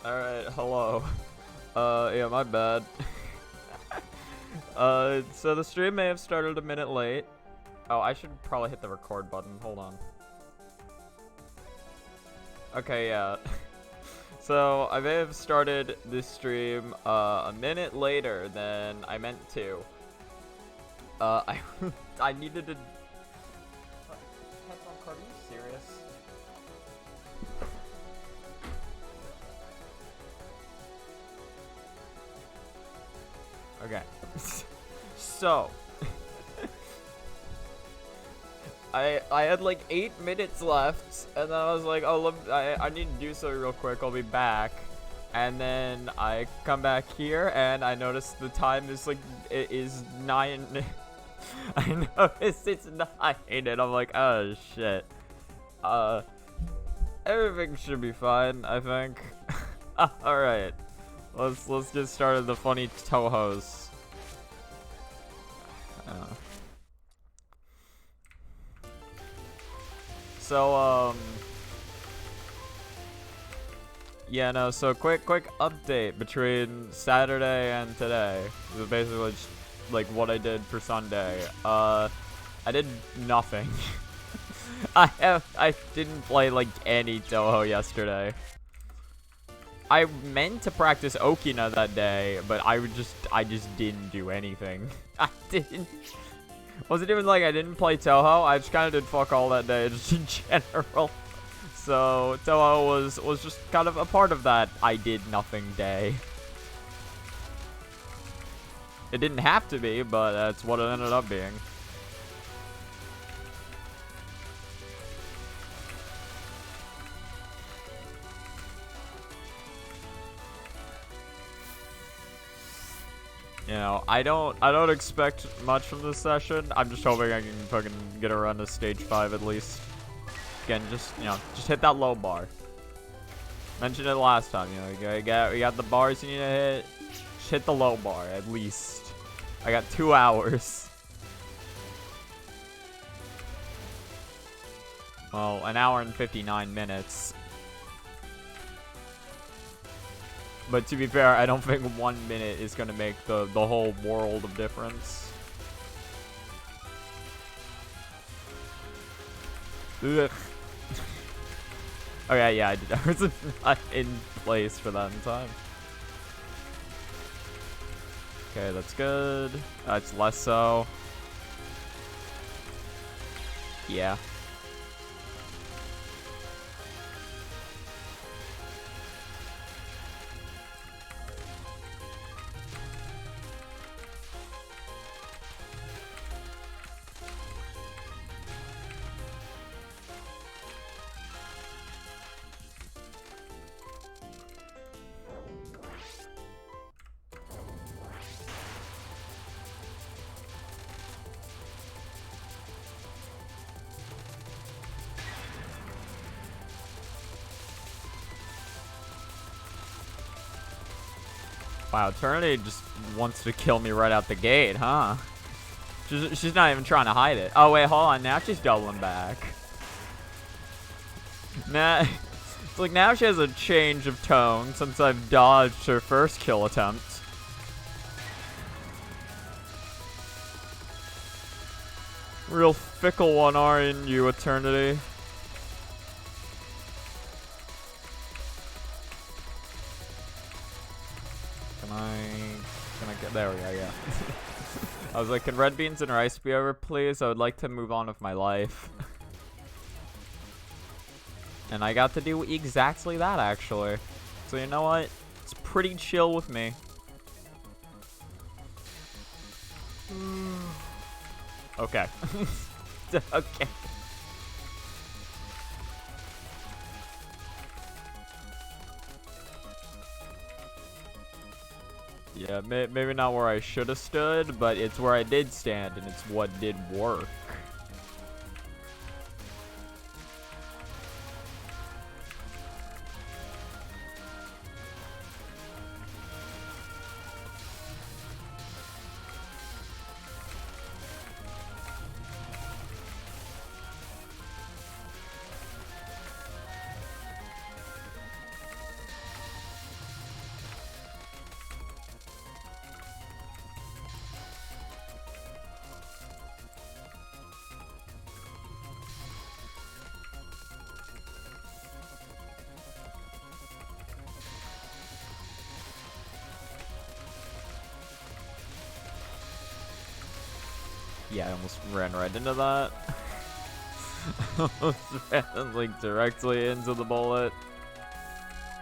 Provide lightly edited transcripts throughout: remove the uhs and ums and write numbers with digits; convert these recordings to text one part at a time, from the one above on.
Alright, hello. Yeah, my bad. So the stream may have started a minute late. Oh, I should probably hit the record button. Hold on. Okay, yeah. So I may have started this stream a minute later than I meant to. I I needed to. Headphone cord, are you serious? Okay. So I had like 8 minutes left, and then I was like, oh, I need to do so real quick. I'll be back. And then I come back here, and I notice the time is like, it is 9. I notice it's 9, and I'm like, oh shit. Everything should be fine, I think. All right, let's get started. The funny Touhous. So yeah, no. So quick update between Saturday and today. It was basically just like what I did for Sunday. I did nothing. I didn't play like any Touhou yesterday. I meant to practice Okina that day, but I just didn't do anything. I didn't. Wasn't even like I didn't play Touhou. I just kind of did fuck all that day, just in general. So Touhou was just kind of a part of that I did nothing day. It didn't have to be, but that's what it ended up being. You know, I don't expect much from this session. I'm just hoping I can fucking get a run to stage 5 at least. Again, just hit that low bar. Mentioned it last time, you know, we got the bars you need to hit. Just hit the low bar at least. I got 2 hours. Well, an hour and 59 minutes. But to be fair, I don't think 1 minute is gonna make the whole world of difference. Ugh. Okay, yeah, I was not in place for that in time. Okay, that's good. That's less so. Yeah. Wow, Eternity just wants to kill me right out the gate, huh? She's not even trying to hide it. Oh, wait, hold on. Now she's doubling back. Nah, it's like now she has a change of tone since I've dodged her first kill attempt. Real fickle one, aren't you, Eternity? Can I get, there we go, yeah. I was like, can red beans and rice be over, please? I would like to move on with my life. And I got to do exactly that, actually. So you know what? It's pretty chill with me. Okay. Okay. Yeah, maybe not where I should have stood, but it's where I did stand, and it's what did work. Yeah, I almost ran right into that. Almost ran, like, directly into the bullet.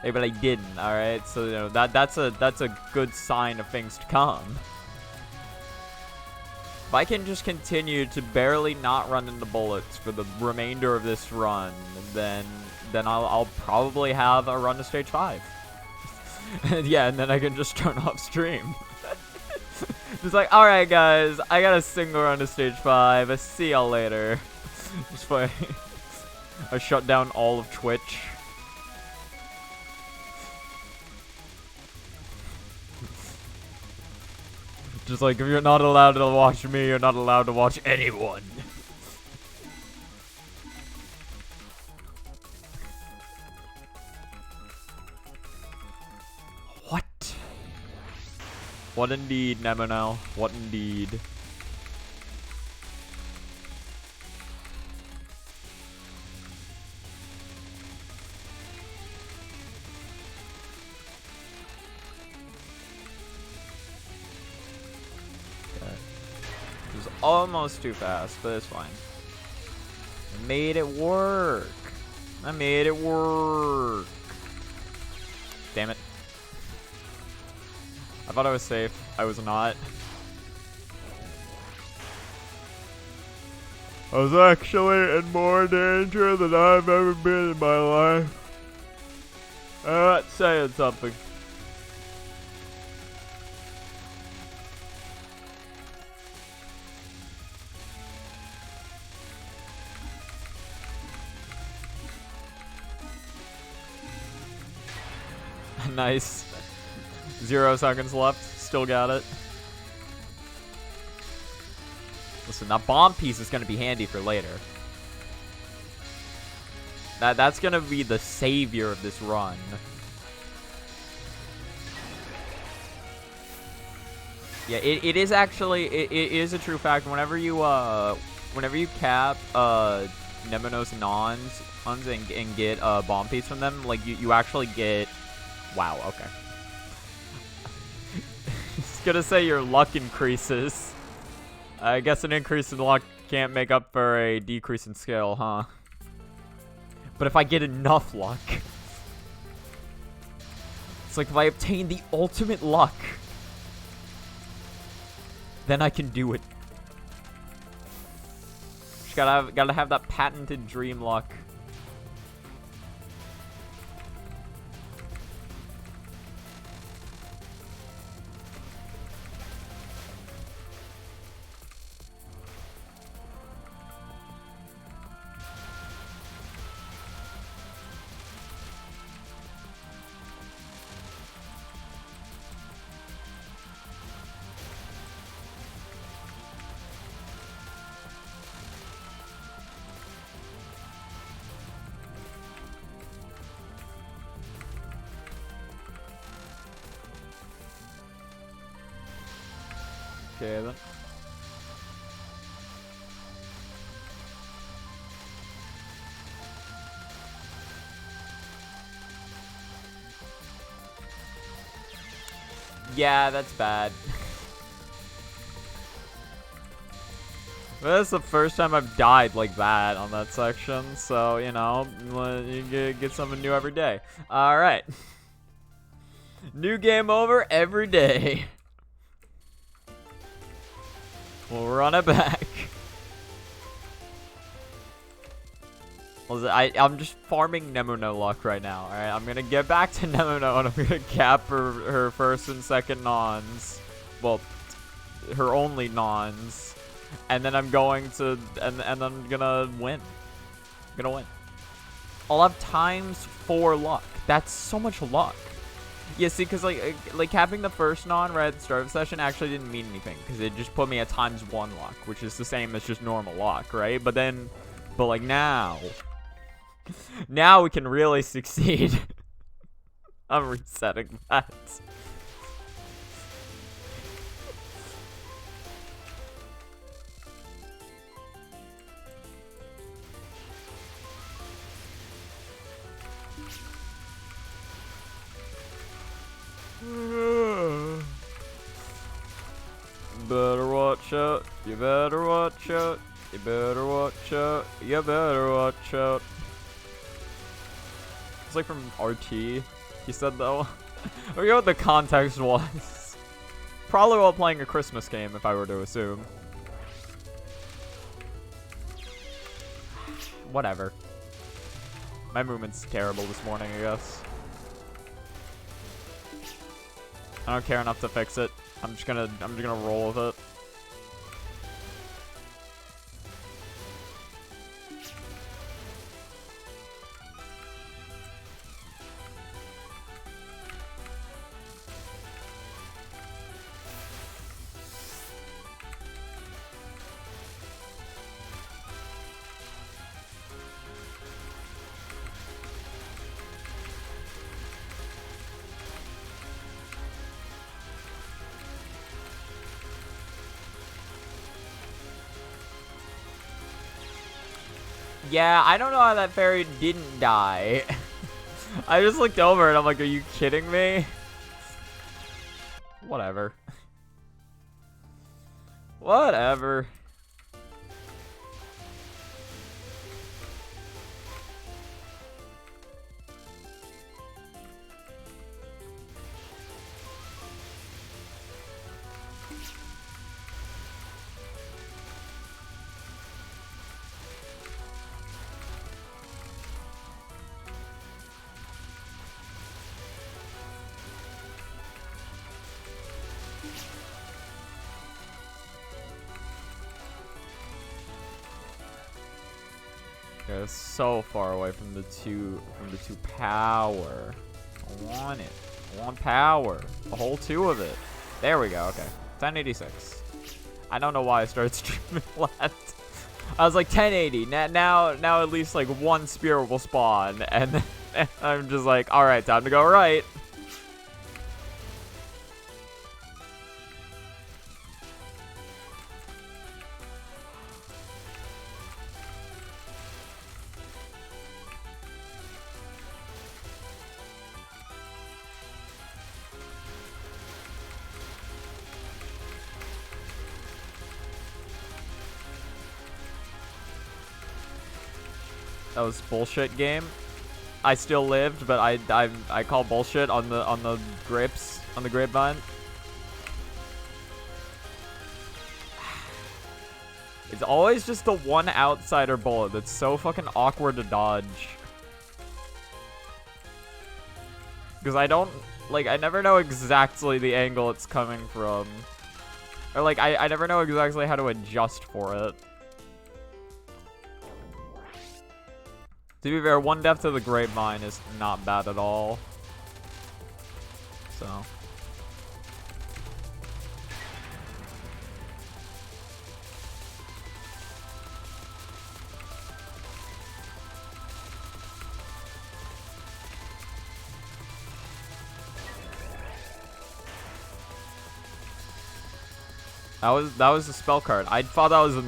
Hey, but I didn't, alright? So, you know, that's a good sign of things to come. If I can just continue to barely not run into bullets for the remainder of this run, then I'll probably have a run to stage 5. Yeah, and then I can just turn off stream. Just like, alright guys, I got a single run to stage 5. I see y'all later. Just play. I shut down all of Twitch. Just like, if you're not allowed to watch me, you're not allowed to watch anyone. What? What indeed, Nemono? What indeed? Almost too fast, but it's fine. I made it work. I made it work. Damn it. I thought I was safe. I was not. I was actually in more danger than I've ever been in my life. I'm not saying something. Nice. 0 seconds left. Still got it. Listen, that bomb piece is going to be handy for later. That's going to be the savior of this run. Yeah, it is actually, it is a true fact. Whenever you cap Nemono's nons and get a bomb piece from them, like you actually get. Wow, okay. Just gonna say your luck increases. I guess an increase in luck can't make up for a decrease in skill, huh? But if I get enough luck... It's like if I obtain the ultimate luck, then I can do it. Just gotta have that patented dream luck. Okay, then. Yeah, that's bad. Well, that's the first time I've died like that on that section, so, you know, you get something new every day. Alright. New game over every day. We'll run it back. I'm just farming Nemono luck right now, alright? I'm gonna get back to Nemono and I'm gonna cap her first and second nons. Well, her only nons. And then I'm going to, and then I'm gonna win. I'm gonna win. I'll have ×4 luck. That's so much luck. Yeah, see, because like capping the first non right at the start of the session actually didn't mean anything, because it just put me at ×1 luck, which is the same as just normal luck, right? But like now we can really succeed. I'm resetting that. Better watch watch out. You better watch out. You better watch out. You better watch out. It's like from RT. He said though. I forget what the context was. Probably while playing a Christmas game, if I were to assume. Whatever. My movement's terrible this morning, I guess. I don't care enough to fix it. I'm just gonna roll with it. Yeah, I don't know how that fairy didn't die. I just looked over and I'm like, are you kidding me? Whatever. Whatever. Okay, it's so far away from the two power. I want it. I want power. The whole 2 of it. There we go. Okay. 1086. I don't know why I started streaming left. I was like 1080. Now at least like 1 spear will spawn, and I'm just like, all right, time to go right. That was bullshit game. I still lived, but I call bullshit on the grapevine. It's always just the one outsider bullet that's so fucking awkward to dodge. Because I never know exactly the angle it's coming from. Or like, I never know exactly how to adjust for it. To be fair, 1 death to the grapevine is not bad at all. So. That was a spell card. I thought that was a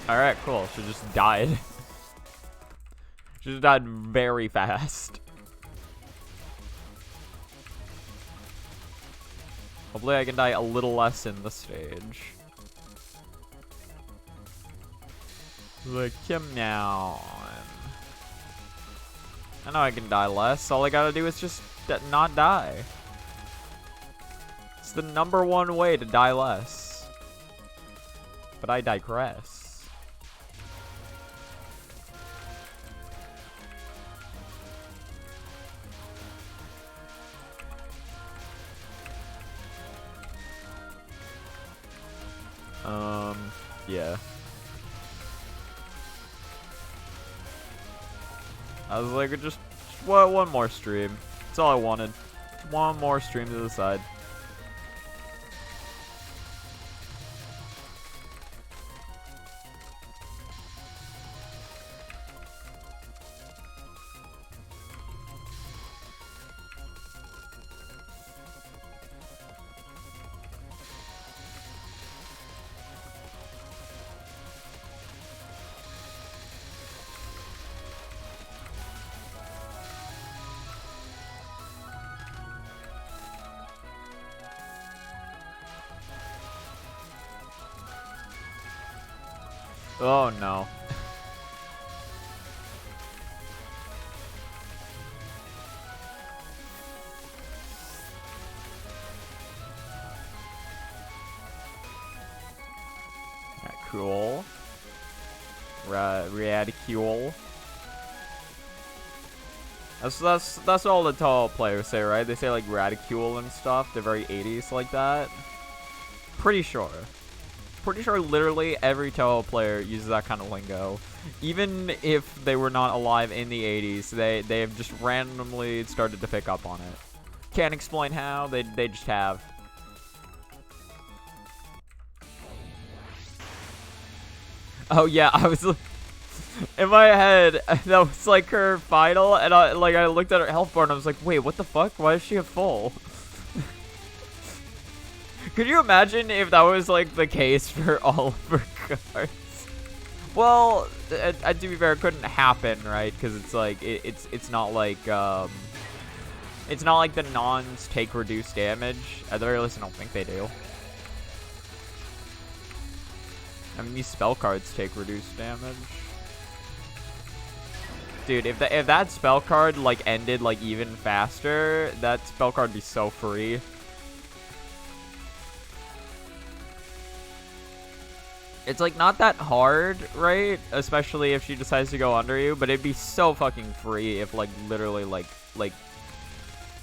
Alright, cool. She just died. She just died very fast. Hopefully I can die a little less in the stage. Like, come on. I know I can die less. All I gotta do is just not die. It's the #1 way to die less. But I digress. Yeah. I was like, just one more stream. That's all I wanted. One more stream to the side. Oh no. Alright, cool. Radicule. That's all the Touhou players say, right? They say like radicule and stuff. They're very 80s like that. Pretty sure. Pretty sure literally every Touhou player uses that kind of lingo. Even if they were not alive in the 80s, they have just randomly started to pick up on it. Can't explain how, they just have. Oh yeah, I was in my head, that was like her final, and I looked at her health bar and I was like, wait, what the fuck? Why is she at full? Could you imagine if that was like the case for all of her cards? Well, to be fair, it couldn't happen, right? Because it's like it's not like the nons take reduced damage. At the very least, I don't think they do. I mean, these spell cards take reduced damage. Dude, if that spell card like ended like even faster, that spell card would be so free. It's like not that hard, right? Especially if she decides to go under you, but it'd be so fucking free if like literally like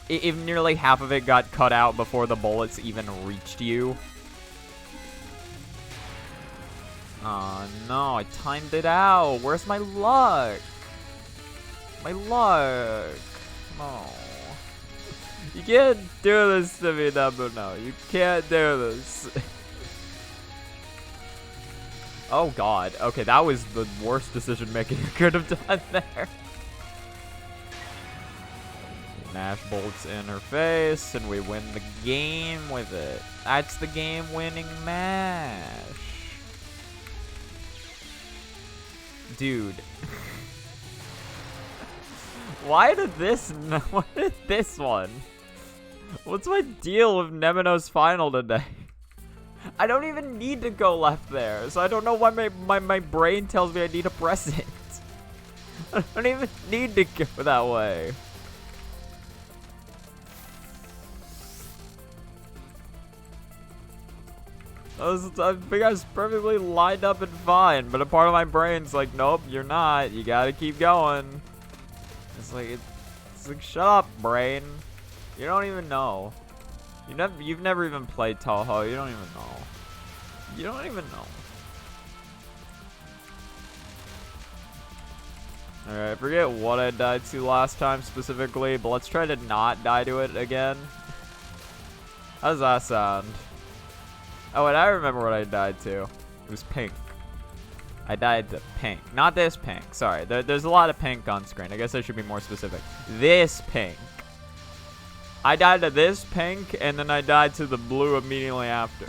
if nearly half of it got cut out before the bullets even reached you. Oh no, I timed it out. Where's my luck? My luck. No. You can't do this to me, number no. You can't do this. Oh god. Okay, that was the worst decision making you could have done there. Nash bolts in her face, and we win the game with it. That's the game-winning mash. Dude. What did this one? What's my deal with Nemino's final today? I don't even need to go left there, so I don't know why my brain tells me I need to press it. I don't even need to go that way. I think I was perfectly lined up and fine, but a part of my brain's like, nope, you're not. You gotta keep going. It's like, shut up, brain. You don't even know. You've never even played Touhou. You don't even know. You don't even know. Alright, I forget what I died to last time specifically, but let's try to not die to it again. How does that sound? Oh, and I remember what I died to. It was pink. I died to pink. Not this pink. Sorry. There's a lot of pink on screen. I guess I should be more specific. This pink. I died to this pink, and then I died to the blue immediately after.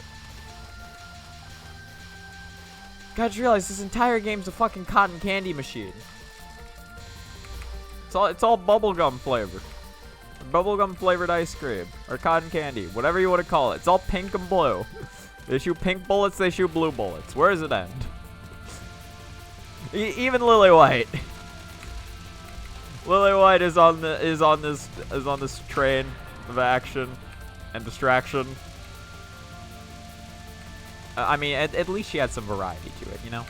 Guys, realize this entire game's a fucking cotton candy machine. It's all bubblegum flavored. Bubblegum flavored ice cream. Or cotton candy. Whatever you want to call it. It's all pink and blue. They shoot pink bullets, they shoot blue bullets. Where does it end? Even Lily White. Lily White is on this train of action and distraction. I mean, at least she had some variety to it, you know?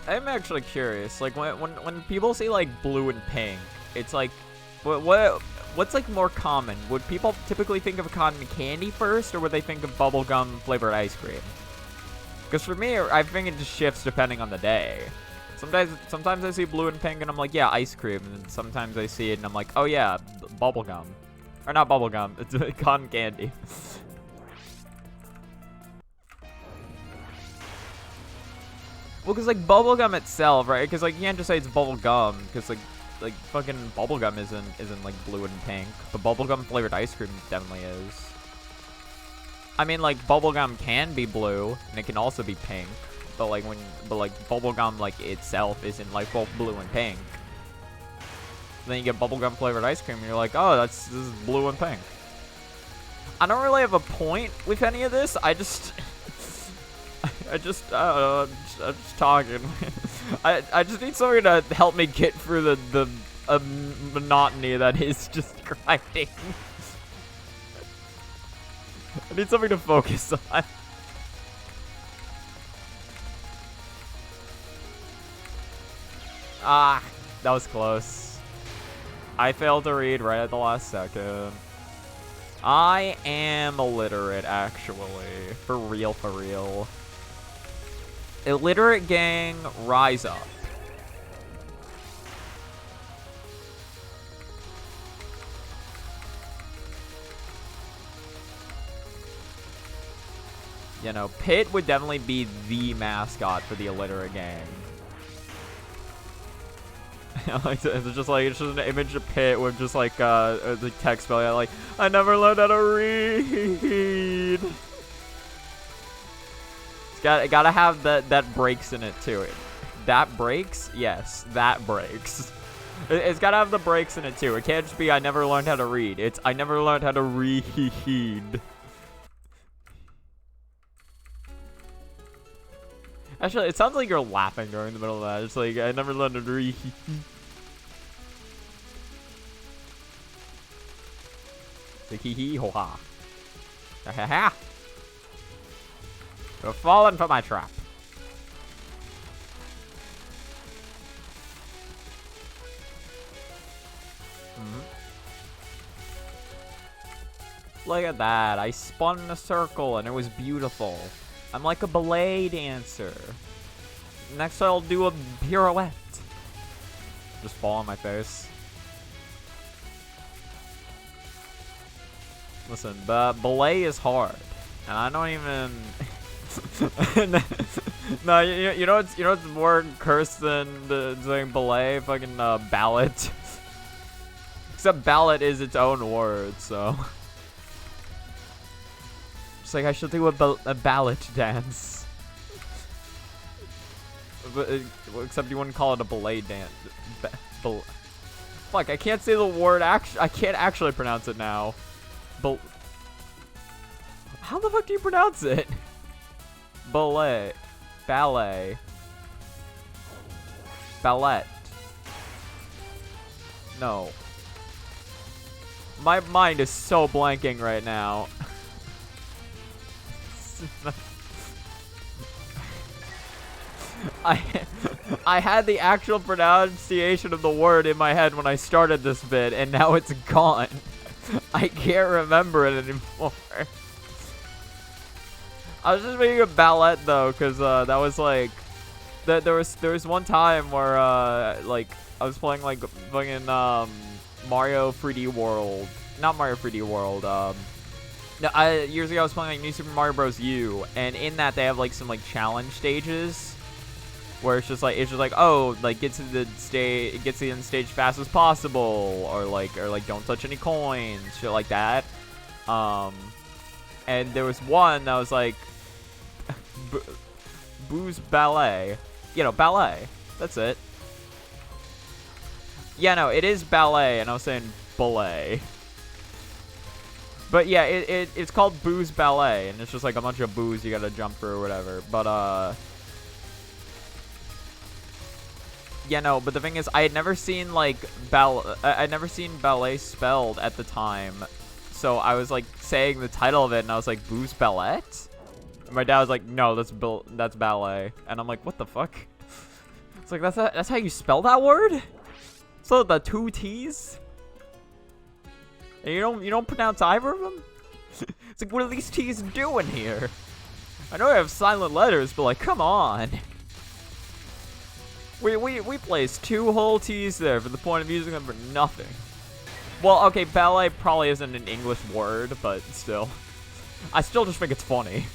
I'm actually curious. Like when people say like blue and pink, it's like what's like more common? Would people typically think of cotton candy first, or would they think of bubblegum flavored ice cream? Because for me, I think it just shifts depending on the day. Sometimes I see blue and pink and I'm like, yeah, ice cream. And then sometimes I see it and I'm like, oh yeah, bubblegum. Or not bubblegum, it's cotton candy. Well, because, like, bubblegum itself, right? Because, like, you can't just say it's bubblegum, because, like fucking bubblegum isn't, like, blue and pink. But bubblegum flavored ice cream definitely is. I mean, like, bubblegum can be blue, and it can also be pink. but like bubblegum like itself is in like both blue and pink. Then you get bubblegum flavored ice cream, and you're like, oh, this is blue and pink. I don't really have a point with any of this. I'm just talking. I just need something to help me get through the monotony that is just grinding. I need something to focus on. Ah, that was close. I failed to read right at the last second. I am illiterate, actually. For real, for real. Illiterate gang, rise up. You know, Pit would definitely be the mascot for the illiterate gang. It's just an image of Pit with just like the text spelling out like, I never learned how to read. It's gotta have that breaks in it too. That breaks? Yes, that breaks. It's gotta have the breaks in it too. It can't just be I never learned how to read. It's I never learned how to read. Actually, it sounds like you're laughing during the middle of that. It's like, I never learned to read. It's like, hee hee ho ha. Ha ha ha. You've fallen for my trap. Look at that. I spun in a circle and it was beautiful. I'm like a ballet dancer. Next I'll do a pirouette. Just fall on my face. Listen, ballet is hard. And I don't even... No, you know what's more cursed than doing ballet? Fucking ballad. Except ballad is its own word, so... It's like I should do a ballad dance. Except you wouldn't call it a ballet dance. Fuck, I can't say the word I can't actually pronounce it now. How the fuck do you pronounce it? Ballet. Ballet. Ballet. No. My mind is so blanking right now. I had the actual pronunciation of the word in my head when I started this bit, and now it's gone. I can't remember it anymore. I was just making a ballet though, cause that was like, there was one time where like I was playing like fucking Mario 3D World, not Mario 3D World. No, years ago I was playing like New Super Mario Bros. U, and in that they have like some like challenge stages. Where it's just like oh, like get to the end stage fast as possible, or like don't touch any coins, shit like that. And there was one that was like booze ballet, ballet. That's it. Yeah, no, it is ballet, and I was saying ballet. But yeah, it's called booze ballet, and it's just like a bunch of booze you gotta jump through or whatever. But yeah, no, but the thing is, I had never seen like I'd never seen ballet spelled at the time, so I was like saying the title of it, and I was like, "Booze ballet?" And my dad was like, "No, that's ballet," and I'm like, "What the fuck?" It's like that's how you spell that word? So the two T's, and you don't pronounce either of them? It's like, what are these T's doing here? I know I have silent letters, but like, come on. We placed 2 whole T's there for the point of using them for nothing. Well, okay, ballet probably isn't an English word, but still. I still just think it's funny.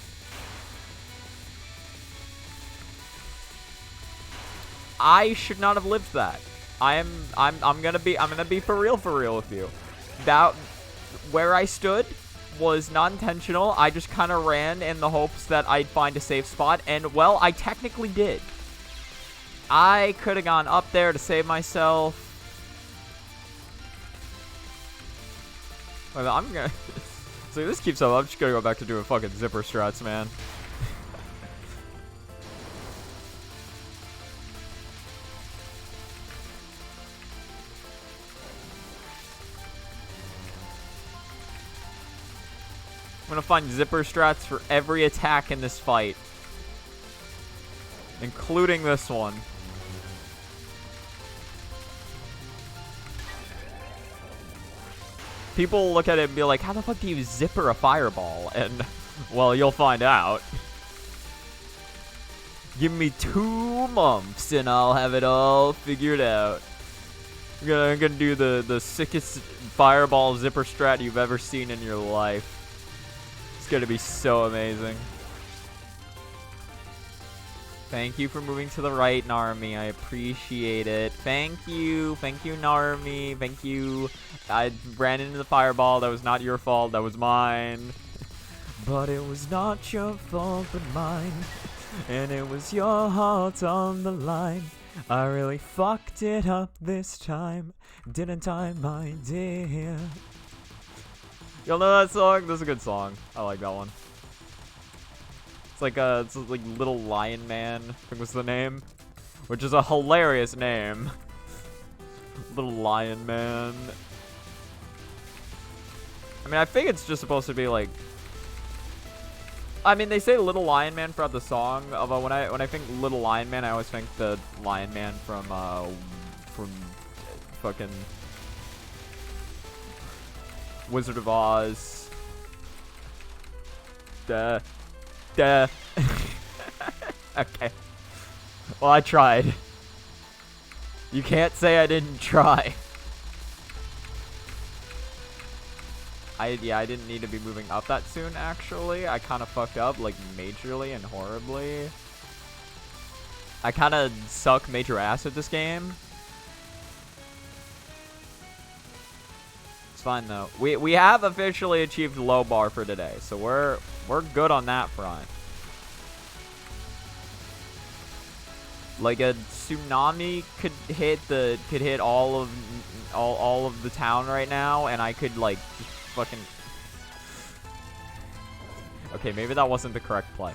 I should not have lived that. I'm gonna be for real with you. That where I stood was not intentional. I just kind of ran in the hopes that I'd find a safe spot. And, well, I technically did. I could have gone up there to save myself. Well, I'm gonna... So this keeps up. I'm just gonna go back to doing fucking zipper strats, man. I'm gonna find zipper strats for every attack in this fight. Including this one. People look at it and be like, how the fuck do you zipper a fireball? And, well, you'll find out. Give me 2 months and I'll have it all figured out. I'm gonna do the sickest fireball zipper strat you've ever seen in your life. It's gonna be so amazing. Thank you for moving to the right, Narmi. I appreciate it. Thank you. Thank you, Narmi. Thank you. I ran into the fireball. That was not your fault. That was mine. But it was not your fault, but mine. And it was your heart on the line. I really fucked it up this time. Didn't I, my dear? Y'all know that song? This is a good song. I like that one. It's like Little Lion Man, I think was the name. Which is a hilarious name. Little Lion Man. I mean, I think it's just supposed to be like... I mean, they say Little Lion Man throughout the song, although when I think Little Lion Man, I always think the Lion Man from fucking Wizard of Oz. Duh. Okay. Well, I tried. You can't say I didn't try. I didn't need to be moving up that soon, actually. I kind of fucked up, like, majorly and horribly. I kind of suck major ass at this game. It's fine, though. We have officially achieved low bar for today, so we're good on that front. Like a tsunami could hit all of the town right now, and I could like just fucking. Okay, maybe that wasn't the correct play.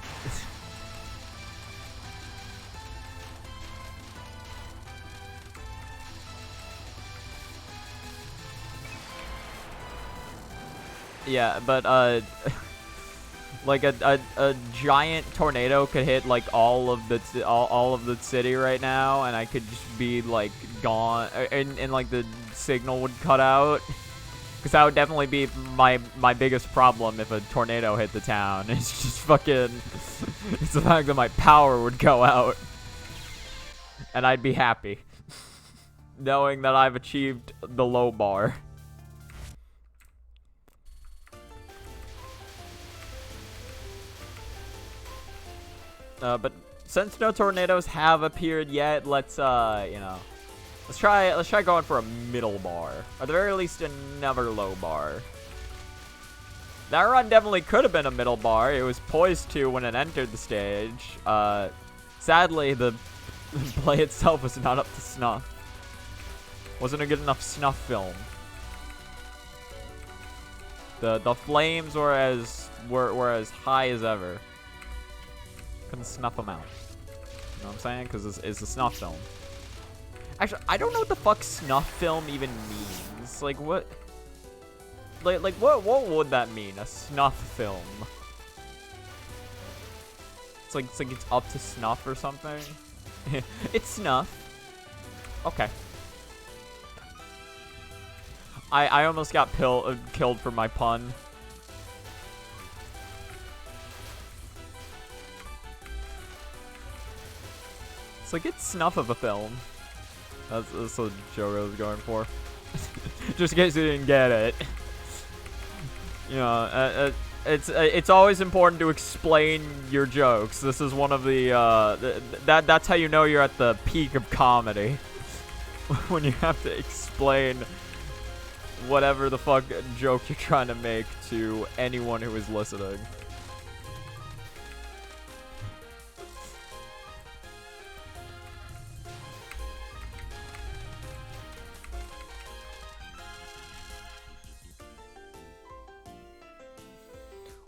Yeah, but like a giant tornado could hit like all of the city right now, and I could just be like gone, and like the signal would cut out, because that would definitely be my biggest problem if a tornado hit the town. It's just fucking, it's the fact that my power would go out, and I'd be happy knowing that I've achieved the low bar. But since no tornadoes have appeared yet, let's let's try going for a middle bar, or at the very least another low bar. That run definitely could have been a middle bar. It was poised to when it entered the stage. Sadly, the play itself was not up to snuff. Wasn't a good enough snuff film. The flames were as high as ever. Couldn't snuff them out. You know what I'm saying? Because it's a snuff film. Actually, I don't know what the fuck snuff film even means. Like what? Like what would that mean? A snuff film? It's like it's up to snuff or something. It's snuff. Okay. I almost got killed for my pun. It's like it's snuff of a film. That's what Joe was going for. Just in case you didn't get it. You know, it's always important to explain your jokes. This is one of the that's how you know you're at the peak of comedy. When you have to explain whatever the fuck joke you're trying to make to anyone who is listening.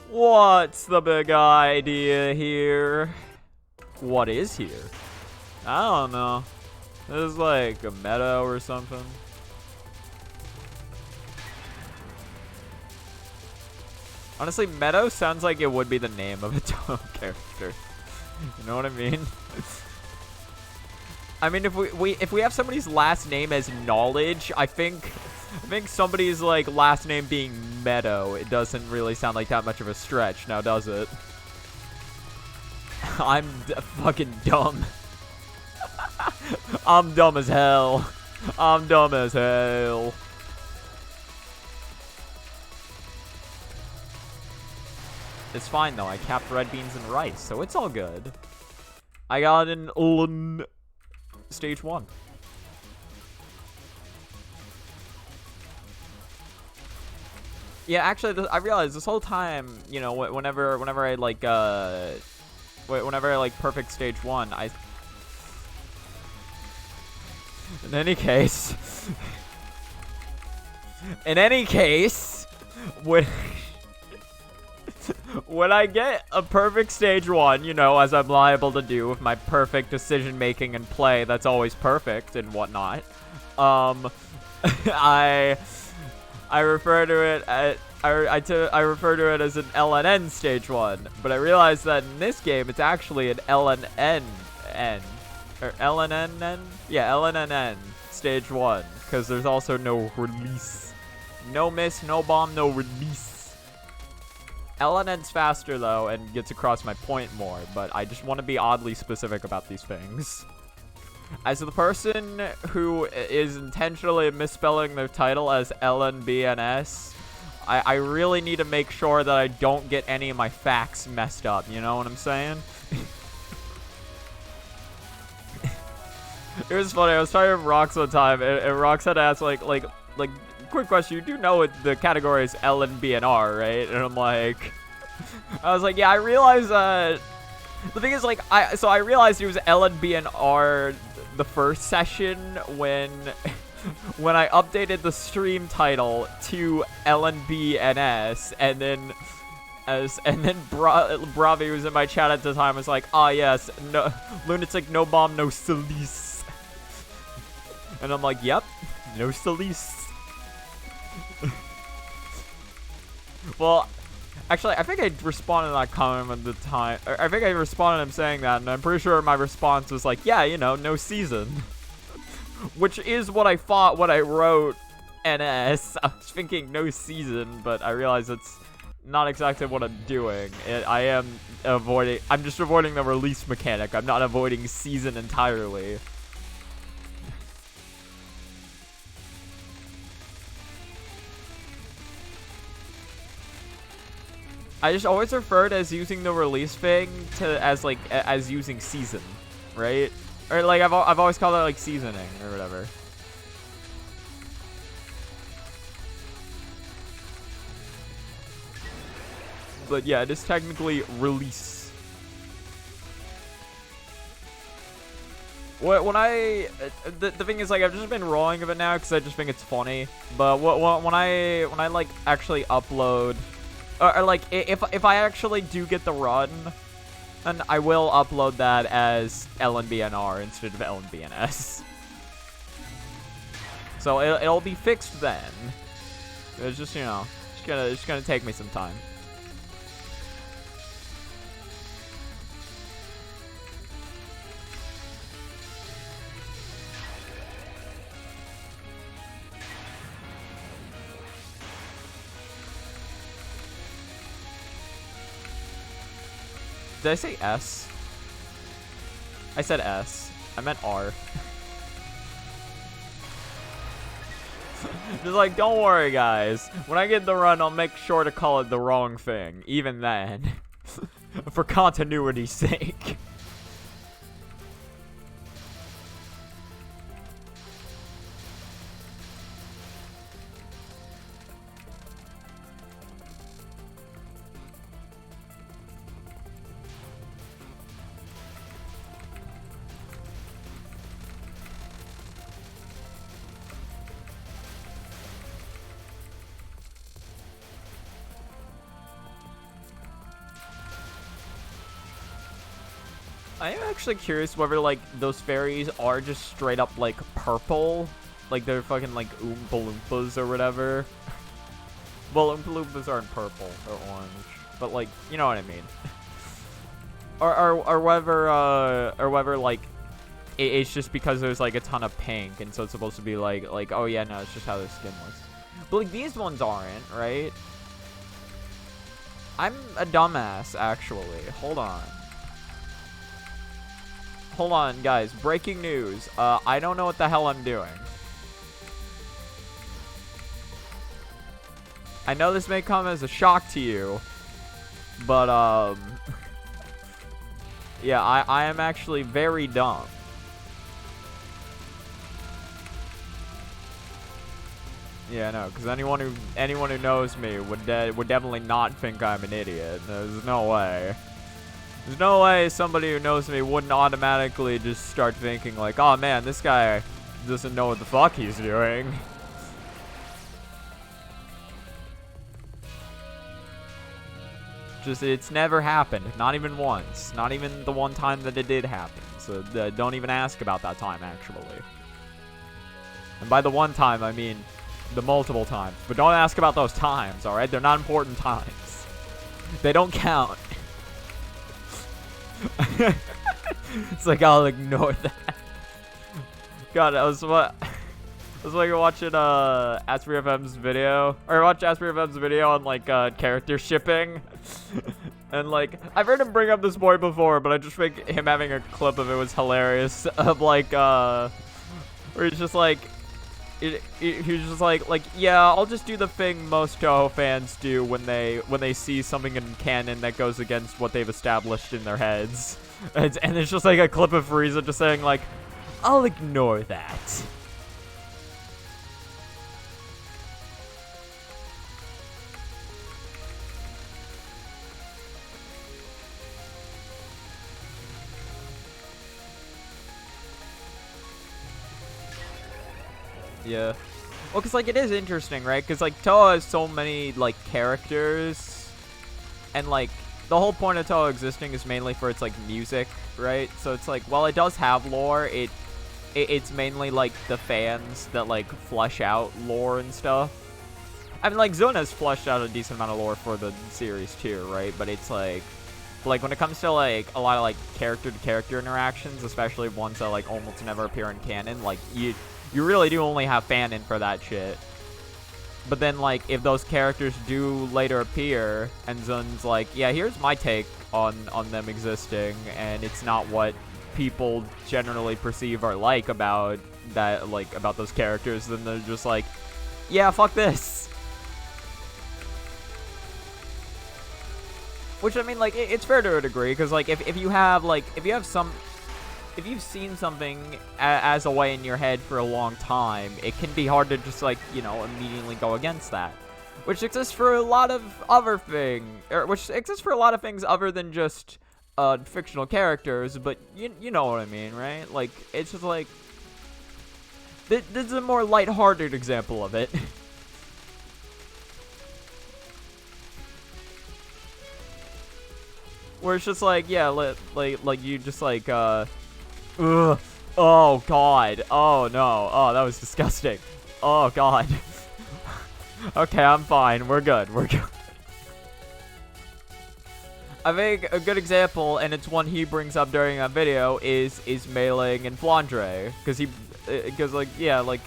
What's the big idea here? What is here? I don't know. This is like a meadow or something. Honestly, meadow sounds like it would be the name of a Touhou character. You know what I mean? I mean, if we have somebody's last name as Knowledge, I think somebody's like last name being Meadow, it doesn't really sound like that much of a stretch, now does it? I'm fucking dumb. I'm dumb as hell. I'm dumb as hell. It's fine though, I capped red beans and rice, so it's all good. I got an stage 1. Yeah, actually, I realized this whole time, you know, whenever I like perfect stage 1, in any case, when I get a perfect stage 1, you know, as I'm liable to do with my perfect decision making and play that's always perfect and whatnot, I refer to it as I refer to it as an LNN stage 1, but I realized that in this game it's actually an LNNN or LNNN, yeah, LNNN stage 1, because there's also no release, no miss, no bomb, no release. LNN's faster though and gets across my point more, but I just want to be oddly specific about these things. As the person who is intentionally misspelling their title as LNBNS, I really need to make sure that I don't get any of my facts messed up, you know what I'm saying? It was funny, I was talking with Rox one time, and Rox had asked, like, quick question, you do know what the category is LNBNR, right? And I'm like, I was like, yeah, I realize, the thing is, like, I realized it was LNBNR the first session when I updated the stream title to LNBNS, and then Bravi was in my chat at the time, was like, ah, yes, no, Lunatic, no bomb, no Solis. And I'm like, yep, no Solis. Well, actually, I think I responded to that comment at the time. I think I responded to him saying that, and I'm pretty sure my response was like, yeah, you know, no season. Which is what I thought when I wrote NS. I was thinking no season, but I realized it's not exactly what I'm doing. I'm just avoiding the release mechanic. I'm not avoiding season entirely. I just always referred as using the release thing as using season, right? Or like I've always called it like seasoning or whatever. But yeah, it is technically release. The thing is, like, I've just been rolling with it now because I just think it's funny. But when I like actually upload, or like if I actually do get the run, then I will upload that as LNBNR instead of LNBNS. So it'll be fixed then. It's just, you know, it's gonna take me some time. Did I say S? I said S. I meant R. Just like, don't worry, guys. When I get the run, I'll make sure to call it the wrong thing. Even then. For continuity's sake. I am actually curious whether, like, those fairies are just straight up, like, purple. Like, they're fucking, like, Oompa Loompas or whatever. Well, Oompa Loompas aren't purple. They're orange. But, like, you know what I mean. or whether, like, it's just because there's, like, a ton of pink. And so it's supposed to be, like, oh, yeah, no, it's just how their skin looks. But, like, these ones aren't, right? I'm a dumbass, actually. Hold on. Hold on, guys. Breaking news. I don't know what the hell I'm doing. I know this may come as a shock to you, but, yeah, I am actually very dumb. Yeah, no, because anyone who knows me would definitely not think I'm an idiot. There's no way. There's no way somebody who knows me wouldn't automatically just start thinking like, oh man, this guy doesn't know what the fuck he's doing. Just, it's never happened. Not even once. Not even the one time that it did happen. So don't even ask about that time, actually. And by the one time, I mean the multiple times. But don't ask about those times, alright? They're not important times. They don't count. It's like, I'll ignore that. God, I was like watching Asprey FM's video, or watch Asprey FM's video on like character shipping, and like I've heard him bring up this boy before, but I just think him having a clip of it was hilarious. Of like where he's just like, he's just like yeah, I'll just do the thing most Touhou fans do when they see something in canon that goes against what they've established in their heads, and it's just like a clip of Frieza just saying like, I'll ignore that. Yeah. Well, because, like, it is interesting, right? Because, like, Touhou has so many, like, characters. And, like, the whole point of Touhou existing is mainly for its, like, music, right? So it's, like, while it does have lore, it's mainly, like, the fans that, like, flesh out lore and stuff. I mean, like, Zuna's fleshed out a decent amount of lore for the series, too, right? But it's, like, when it comes to, like, a lot of, like, character-to-character interactions, especially ones that, like, almost never appear in canon, like, you really do only have fanon for that shit. But then, like, if those characters do later appear, and Zun's like, yeah, here's my take on them existing, and it's not what people generally perceive or like about that, like, about those characters, then they're just like, yeah, fuck this. Which, I mean, like, it's fair to a degree, because, like, if you've seen something as a way in your head for a long time, it can be hard to just, like, you know, immediately go against that. Which exists for a lot of other things, which exists for a lot of things other than just fictional characters, but you know what I mean, right? Like, it's just like, this is a more lighthearted example of it. Where it's just like, yeah, like you just like, ugh. Oh, God. Oh, no. Oh, that was disgusting. Oh, God. Okay, I'm fine. We're good. We're good. I think a good example, and it's one he brings up during that video, is Mei Ling and Flandre. Because, like, yeah, like,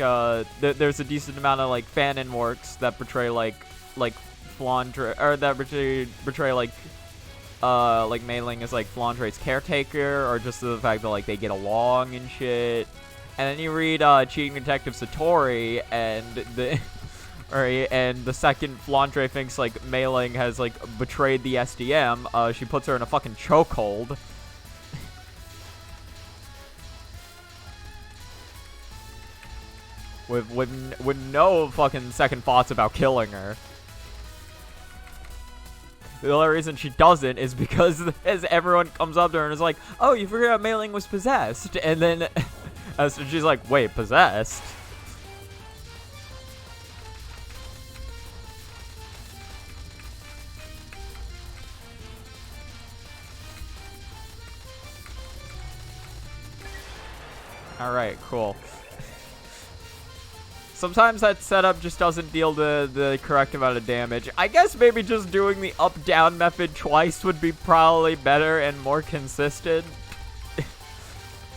there's a decent amount of, like, fanon works that portray, like Flandre, or that portray, like Mei Ling is, like, Flandre's caretaker, or just the fact that, like, they get along and shit. And then you read, Cheating Detective Satori, and the second Flandre thinks, like, Mei Ling has, like, betrayed the SDM, she puts her in a fucking chokehold. with no fucking second thoughts about killing her. The only reason she doesn't is because as everyone comes up to her and is like, oh, you forgot Mei Ling was possessed. And then she's like, wait, possessed? Alright, cool. Sometimes that setup just doesn't deal the correct amount of damage. I guess maybe just doing the up-down method twice would be probably better and more consistent.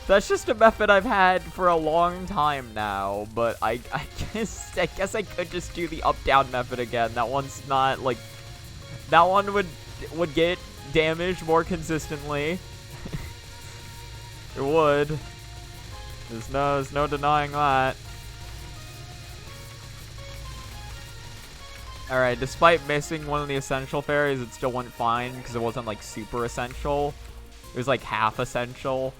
That's just a method I've had for a long time now, but I guess I could just do the up-down method again. That one's not, like... That one would get damaged more consistently. It would. There's no denying that. Alright, despite missing one of the essential fairies, it still went fine, because it wasn't, like, super essential. It was, like, half essential.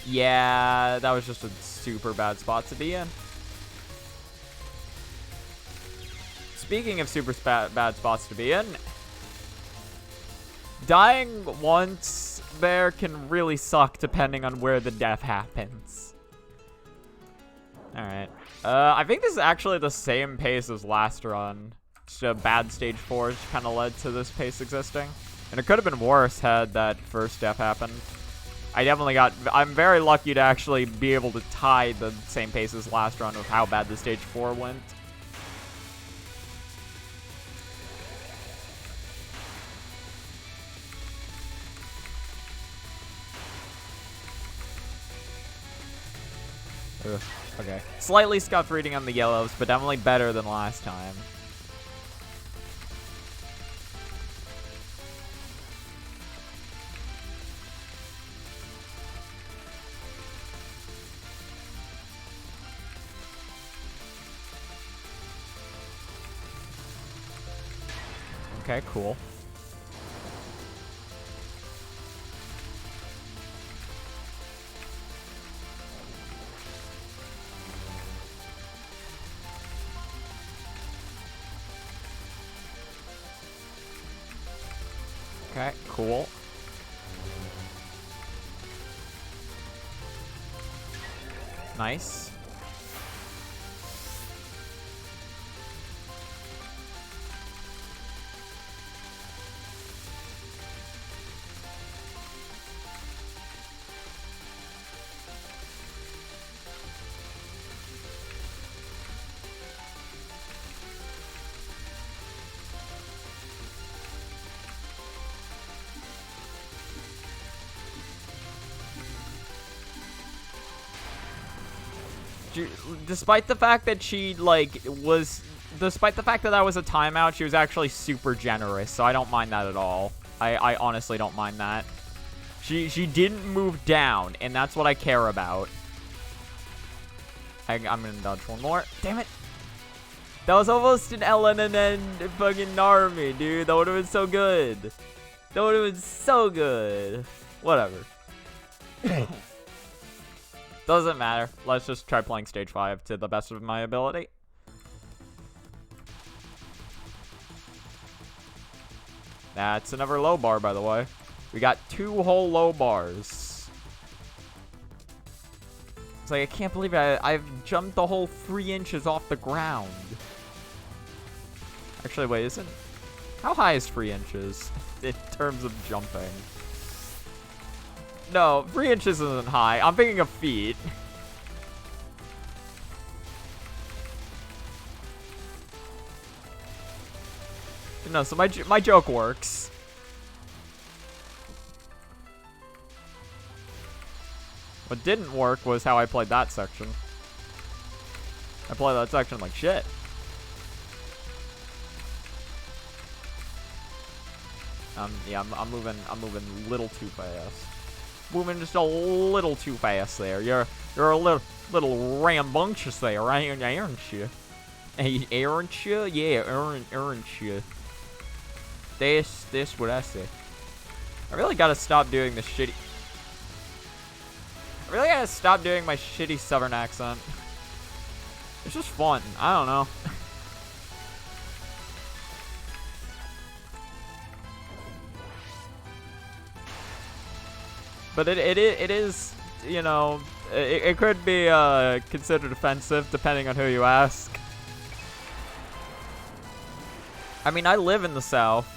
Yeah, that was just a super bad spot to be in. Speaking of super bad spots to be in, dying once there can really suck depending on where the death happens. Alright. I think this is actually the same pace as last run. Just a bad stage 4 kind of led to this pace existing. And it could have been worse had that first death happened. I'm very lucky to actually be able to tie the same pace as last run with how bad the stage 4 went. Ugh, okay. Slightly scuffed reading on the yellows, but definitely better than last time. Okay, cool. Okay, cool. Nice. Despite the fact that she, like, despite the fact that that was a timeout, she was actually super generous, so I don't mind that at all. I honestly don't mind that. She didn't move down, and that's what I care about. I'm gonna dodge one more. Damn it. That was almost an LNBNS fucking army, dude. That would have been so good. That would have been so good. Whatever. Doesn't matter. Let's just try playing stage 5 to the best of my ability. That's another low bar, by the way. We got 2 whole low bars. It's like, I can't believe I've jumped the whole 3 inches off the ground. Actually, wait, isn't... How high is 3 inches in terms of jumping? No, 3 inches isn't high. I'm thinking of feet. No, so my joke works. What didn't work was how I played that section. I played that section like shit. Yeah, I'm moving a little too fast. Moving just a little too fast there. You're a little rambunctious there, aren't you? Hey, aren't you? Yeah, aren't you? That's what I say. I really gotta stop doing this shitty. I really gotta stop doing my shitty Southern accent. It's just fun. I don't know. But it is, you know, It could be considered offensive depending on who you ask. I mean, I live in the South.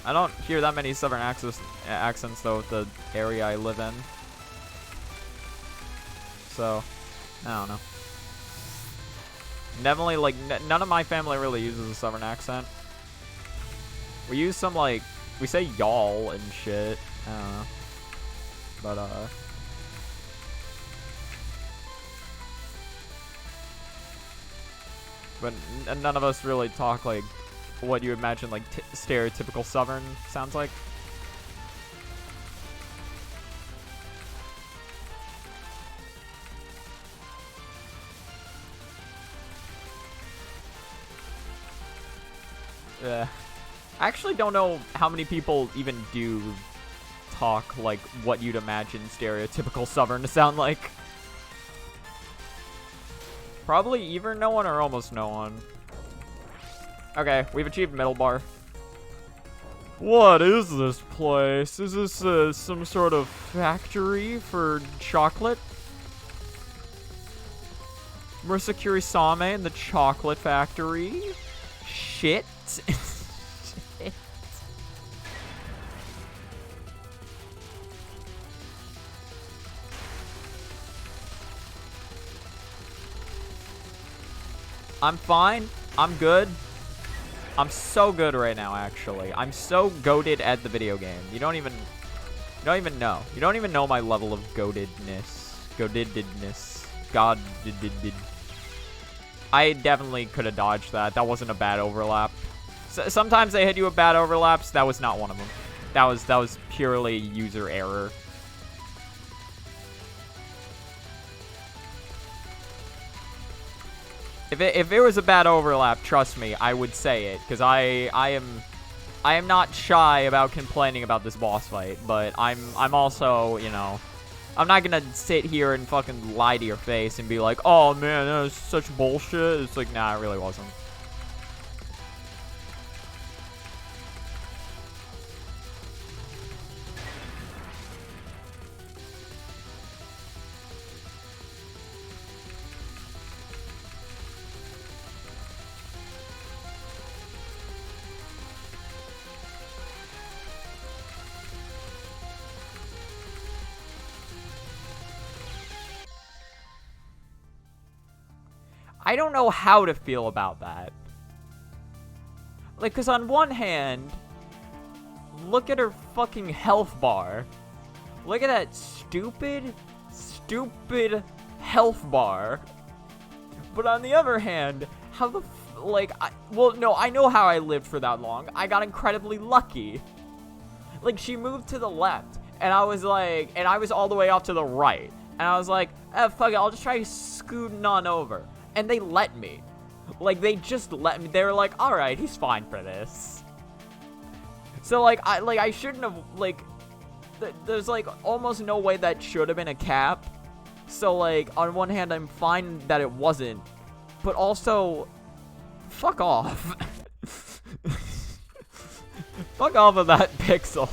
I don't hear that many Southern accents though with the area I live in. So, I don't know. Definitely, like, none of my family really uses a Southern accent. We use some, like, we say y'all and shit. I don't know. But none of us really talk, like, what you imagine, like, stereotypical Southern sounds like. Yeah. I actually don't know how many people even do talk like what you'd imagine stereotypical Southern to sound like. Probably either no one or almost no one. Okay, we've achieved middle bar. What is this place? Is this some sort of factory for chocolate? Murakuri Same in the chocolate factory? Shit. Shit. I'm fine. I'm good. I'm so good right now, actually. I'm so goated at the video game. You don't even know. You don't even know my level of goatedness. Goatedness. God-did. I definitely could have dodged that. That wasn't a bad overlap. Sometimes they hit you with bad overlaps. That was not one of them. That was purely user error. If it was a bad overlap, trust me, I would say it, because I am not shy about complaining about this boss fight, but I'm also, you know, I'm not gonna sit here and fucking lie to your face and be like, oh man, that was such bullshit. It's like, nah, it really wasn't. I don't know how to feel about that. Like, because on one hand, look at her fucking health bar. Look at that stupid health bar. But on the other hand, how the well, no, I know how I lived for that long. I got incredibly lucky. Like, she moved to the left, and I was like, and I was all the way off to the right. And I was like, fuck it, I'll just try scooting on over. And they let me. Like, they just let me. They were like, alright, he's fine for this. So, like, I shouldn't have, like, there's, like, almost no way that should have been a cap. So, like, on one hand, I'm fine that it wasn't. But also, fuck off. Fuck off of that pixel.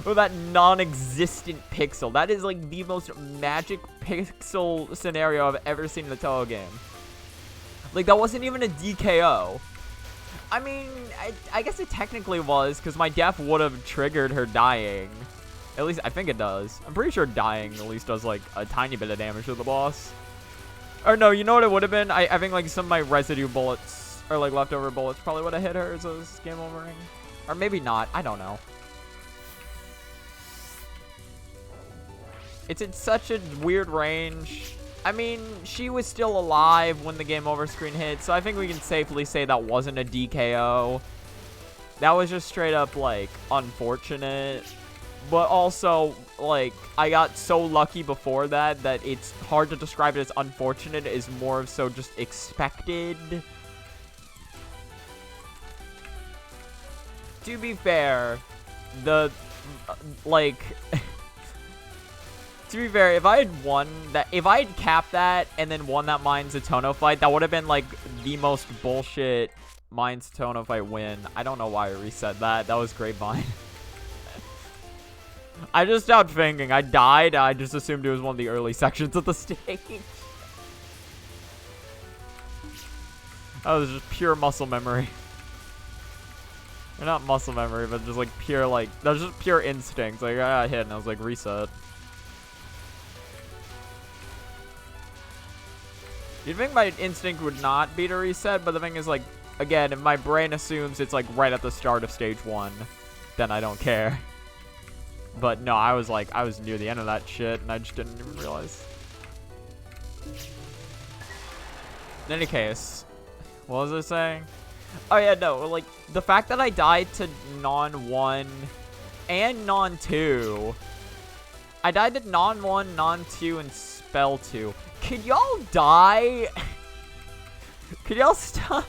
Or that non-existent pixel. That is, like, the most magic pixel scenario I've ever seen in a Touhou game. Like, that wasn't even a DKO. I mean, I guess it technically was, because my death would have triggered her dying. At least, I think it does. I'm pretty sure dying at least does, like, a tiny bit of damage to the boss. Or no, you know what it would have been? I think, like, some of my residue bullets, or, like, leftover bullets probably would have hit her as it was game overing. Or maybe not. I don't know. It's in such a weird range. I mean, she was still alive when the game over screen hit, so I think we can safely say that wasn't a DKO. That was just straight up, like, unfortunate. But also, like, I got so lucky before that it's hard to describe it as unfortunate. It is more of so just expected. To be fair, like... To be fair, if I had capped that and then won that Mine Zatono fight, that would have been, like, the most bullshit Mine Zatono fight win. I don't know why I reset that. That was grapevine. I just stopped thinking. I died. I just assumed it was one of the early sections of the stage. That was just pure muscle memory. Or not muscle memory, but just like pure, like, that was just pure instinct. Like, I got hit and I was like, reset. You'd think my instinct would not be to reset, but the thing is, like, again, if my brain assumes it's like right at the start of stage 1, then I don't care. But no, I was near the end of that shit, and I just didn't even realize. In any case, what was I saying? Oh yeah, no, like, the fact that I died to Non-1 and Non-2. I died to Non-1, Non-2, and Spell 2. Could y'all die? Could y'all stop?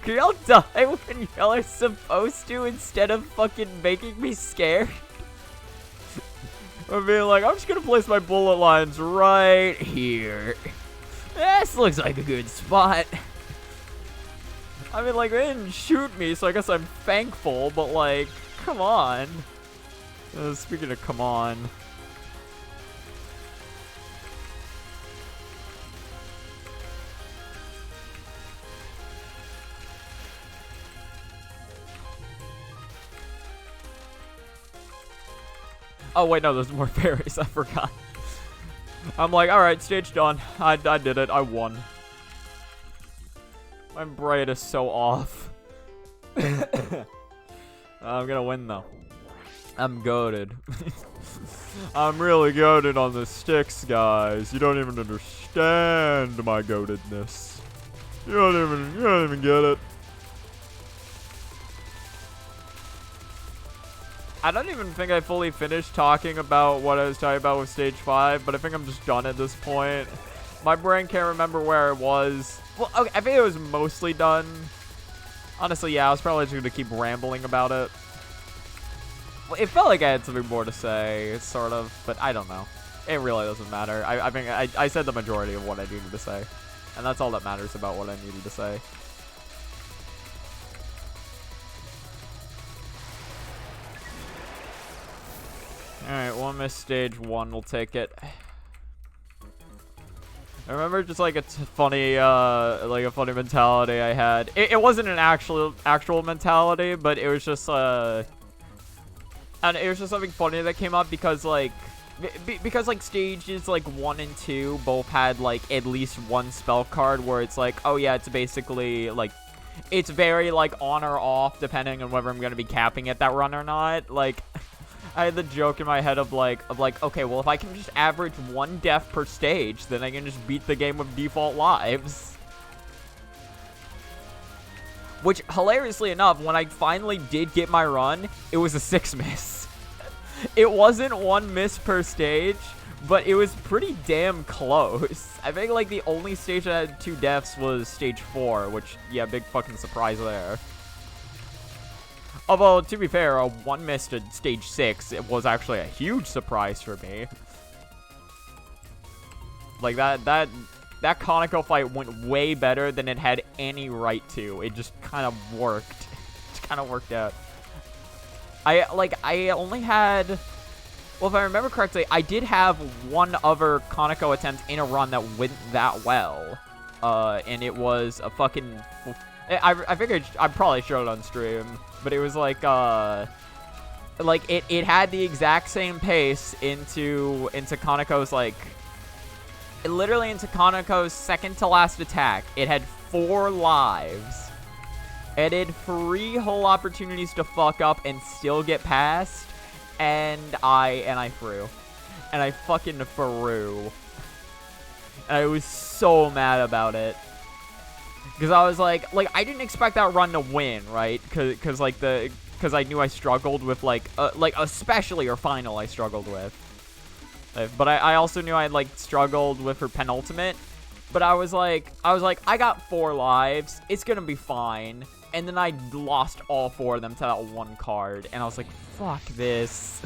Could y'all die when y'all are supposed to instead of fucking making me scared? I'm being like, I'm just gonna place my bullet lines right here. This looks like a good spot. I mean, like, they didn't shoot me, so I guess I'm thankful, but, like, come on. Speaking of come on. Oh, wait, no, there's more fairies. I forgot. I'm like, alright, stage done. I did it. I won. My brain is so off. I'm gonna win, though. I'm goated. I'm really goated on the sticks, guys. You don't even understand my goatedness. You don't even get it. I don't even think I fully finished talking about what I was talking about with stage 5, but I think I'm just done at this point. My brain can't remember where it was. Well, okay, I think it was mostly done. Honestly, yeah, I was probably just going to keep rambling about it. Well, it felt like I had something more to say, sort of, but I don't know. It really doesn't matter. I think I said the majority of what I needed to say, and that's all that matters about what I needed to say. Alright, one miss stage 1, we'll take it. I remember just like a funny mentality I had. It wasn't an actual mentality, but it was just and it was just something funny that came up because like stages like 1 and 2 both had like at least one spell card where it's like, oh yeah, it's basically like it's very like on or off depending on whether I'm gonna be capping at that run or not. Like I had the joke in my head of like, okay, well, if I can just average 1 death per stage, then I can just beat the game with default lives. Which, hilariously enough, when I finally did get my run, it was a 6 miss. It wasn't 1 miss per stage, but it was pretty damn close. I think, like, the only stage that had 2 deaths was stage 4, which, yeah, big fucking surprise there. Although, to be fair, a 1 miss to stage 6, it was actually a huge surprise for me. Like, that Conoco fight went way better than it had any right to. It just kind of worked. It just kind of worked out. I only had... Well, if I remember correctly, I did have 1 other Conoco attempt in a run that went that well. And it was a fucking... I figured I probably showed it on stream, but it was like it had the exact same pace into Conoco's like literally into Conoco's second to last attack. It had 4 lives. It had 3 whole opportunities to fuck up and still get past, and I threw. And I fucking threw. And I was so mad about it. Because I was like, I didn't expect that run to win, right? Because I knew I struggled with, like, especially her final I struggled with. But I also knew I, like, struggled with her penultimate. But I was like, I got 4 lives. It's gonna be fine. And then I lost all 4 of them to that 1 card. And I was like, fuck this.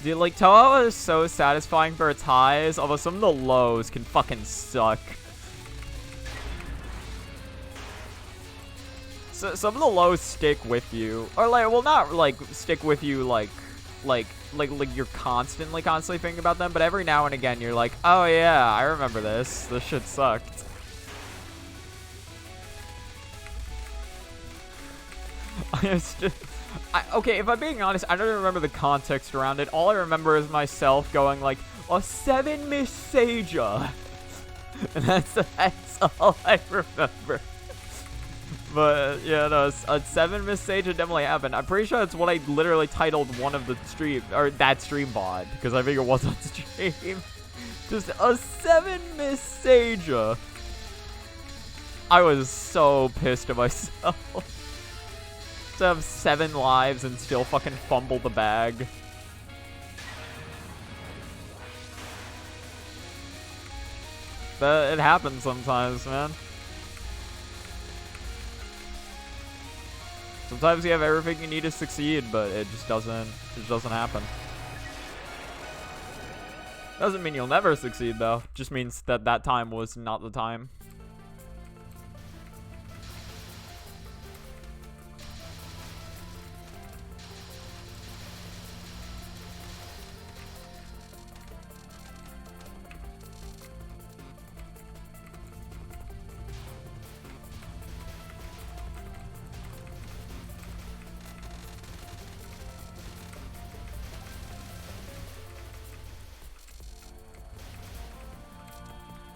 Dude, like, Touhou is so satisfying for its highs, although some of the lows can fucking suck. So, some of the lows stick with you. Or, like, well, not, like, stick with you, like you're constantly thinking about them, but every now and again you're like, oh yeah, I remember this. This shit sucked. Okay, if I'm being honest, I don't even remember the context around it. All I remember is myself going like, a 7 Miss Seija. And that's all I remember. But, yeah, no, a 7 Miss Seija definitely happened. I'm pretty sure that's what I literally titled one of the stream, or that stream bod, because I think it was on stream. Just a 7 Miss Seija. I was so pissed at myself. To have 7 lives and still fucking fumble the bag. But it happens sometimes, man. Sometimes you have everything you need to succeed, but it just doesn't happen. Doesn't mean you'll never succeed, though. Just means that that time was not the time.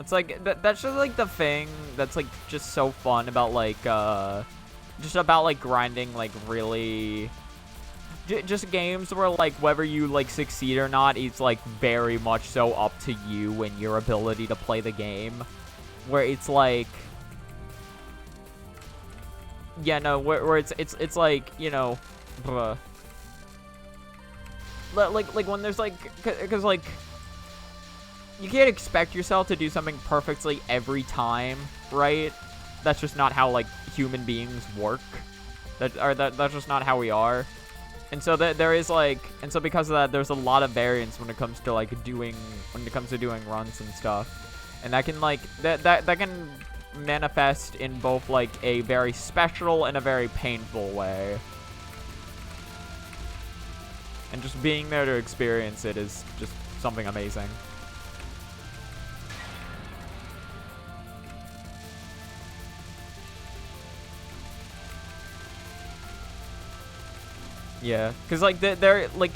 It's like, that's just like the thing that's like just so fun about like, just about like grinding like really, just games where like whether you like succeed or not, it's like very much so up to you and your ability to play the game. Where it's like, yeah, no, where it's like, you know, like when there's like, cause like, you can't expect yourself to do something perfectly every time, right? That's just not how, like, human beings work. That's just not how we are. And so there is, like, and so because of that, there's a lot of variance when it comes to, like, doing runs and stuff. And that can, like, that can manifest in both, like, a very special and a very painful way. And just being there to experience it is just something amazing. Yeah, because, like, they're, like,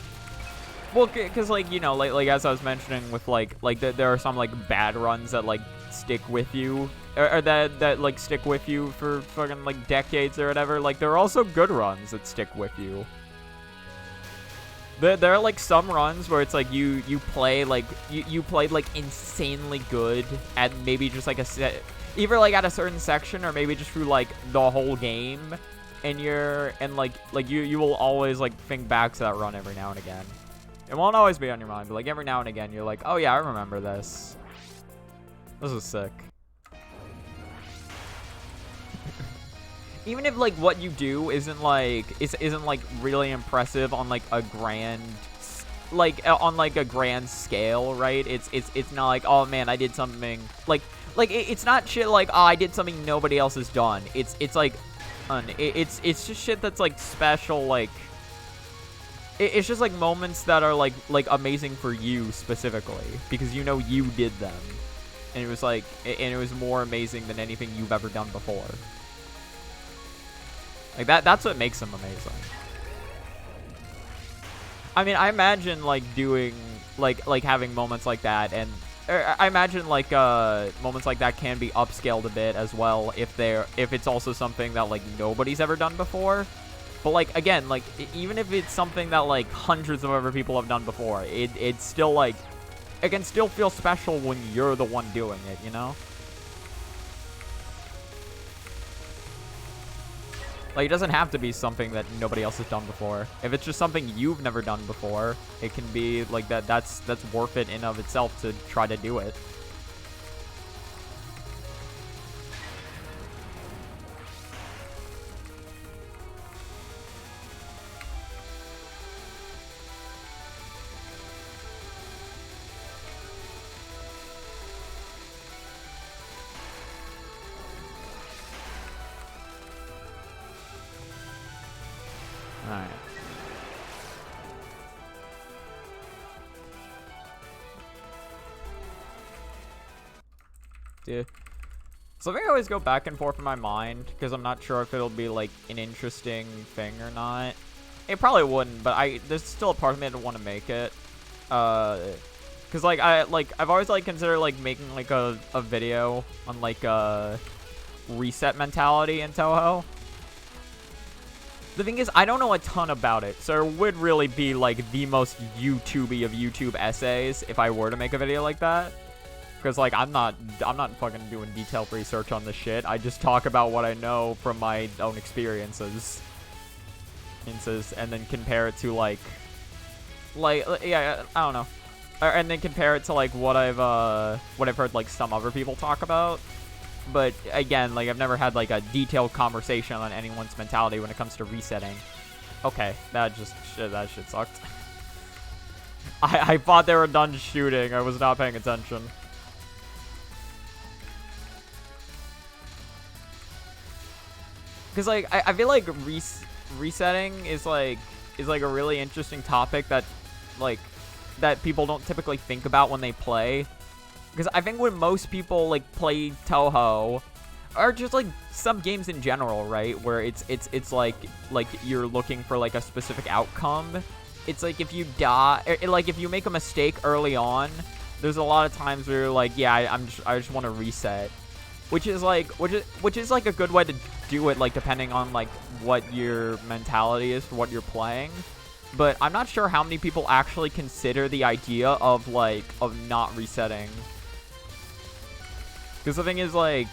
well, because, like, you know, like as I was mentioning with, like there are some, like, bad runs that, like, stick with you, or that, like, stick with you for fucking, like, decades or whatever. Like, there are also good runs that stick with you. There are, like, some runs where it's, like, you play, like, you played, like, insanely good at maybe just, like, either, like, at a certain section or maybe just through, like, the whole game. And you will always, like, think back to that run every now and again. It won't always be on your mind, but, like, every now and again, you're like, oh, yeah, I remember this. This is sick. Even if, like, what you do isn't, like, really impressive on, like, a grand, on, like, a grand scale, right? It's not like, oh, man, I did something, like, it's not shit like, oh, I did something nobody else has done. It's, like, it's just shit that's, like, special, like, it's just, like, moments that are, like amazing for you specifically, because you know you did them, and it was, like, and it was more amazing than anything you've ever done before. Like, that's what makes them amazing. I mean, I imagine, like, doing, like having moments like that, and I imagine, like, moments like that can be upscaled a bit as well if it's also something that, like, nobody's ever done before. But, like, again, like, even if it's something that, like, hundreds of other people have done before, it's still, like, it can still feel special when you're the one doing it, you know? Like, it doesn't have to be something that nobody else has done before. If it's just something you've never done before, it can be, like, that's worth it in of itself to try to do it. Yeah. Something I always go back and forth in my mind, because I'm not sure if it'll be, like, an interesting thing or not. It probably wouldn't, but there's still a part of me that want to make it. Because, like, I've always, like, considered, like, making, like, a video on, like, reset mentality in Touhou. The thing is, I don't know a ton about it, so it would really be, like, the most YouTubey of YouTube essays if I were to make a video like that. Because, like, I'm not fucking doing detailed research on this shit. I just talk about what I know from my own experiences. And then compare it to, like, yeah, I don't know. And then compare it to, like, what I've heard, like, some other people talk about. But, again, like, I've never had, like, a detailed conversation on anyone's mentality when it comes to resetting. Okay, that shit sucked. I thought they were done shooting. I was not paying attention. Because, like, I feel like resetting is like a really interesting topic that, like, that people don't typically think about when they play. Because I think when most people, like, play Touhou, or just, like, some games in general, right, where it's like you're looking for, like, a specific outcome. It's like if you die, like, if you make a mistake early on, there's a lot of times where you're like, yeah, I just want to reset. Which is like a good way to do it, like, depending on, like, what your mentality is for what you're playing. But I'm not sure how many people actually consider the idea of, like, of not resetting. Because the thing is, like,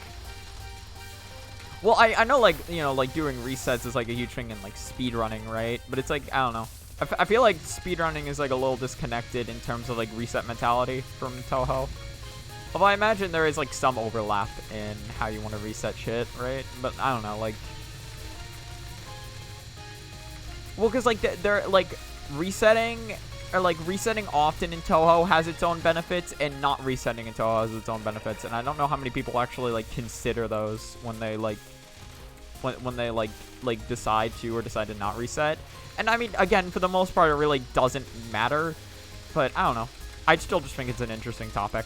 well, I know, like, you know, like, doing resets is, like, a huge thing in, like, speedrunning, right? But it's, like, I don't know. I feel like speedrunning is, like, a little disconnected in terms of, like, reset mentality from Touhou. Although I imagine there is, like, some overlap in how you want to reset shit, right? But I don't know, like... Well, because, like, they're, like, resetting often in Touhou has its own benefits, and not resetting in Touhou has its own benefits. And I don't know how many people actually, like, consider those when they, like... When they, like, decide to or decide to not reset. And, I mean, again, for the most part, it really doesn't matter. But, I don't know. I still just think it's an interesting topic.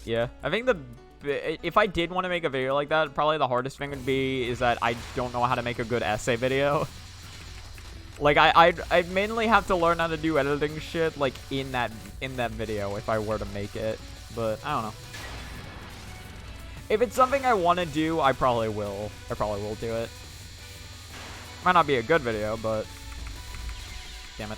Yeah, I think if I did want to make a video like that, probably the hardest thing would be is that I don't know how to make a good essay video. Like, I'd mainly have to learn how to do editing shit, like, in that video if I were to make it. But, I don't know. If it's something I want to do, I probably will. I probably will do it. Might not be a good video, but... Damn it.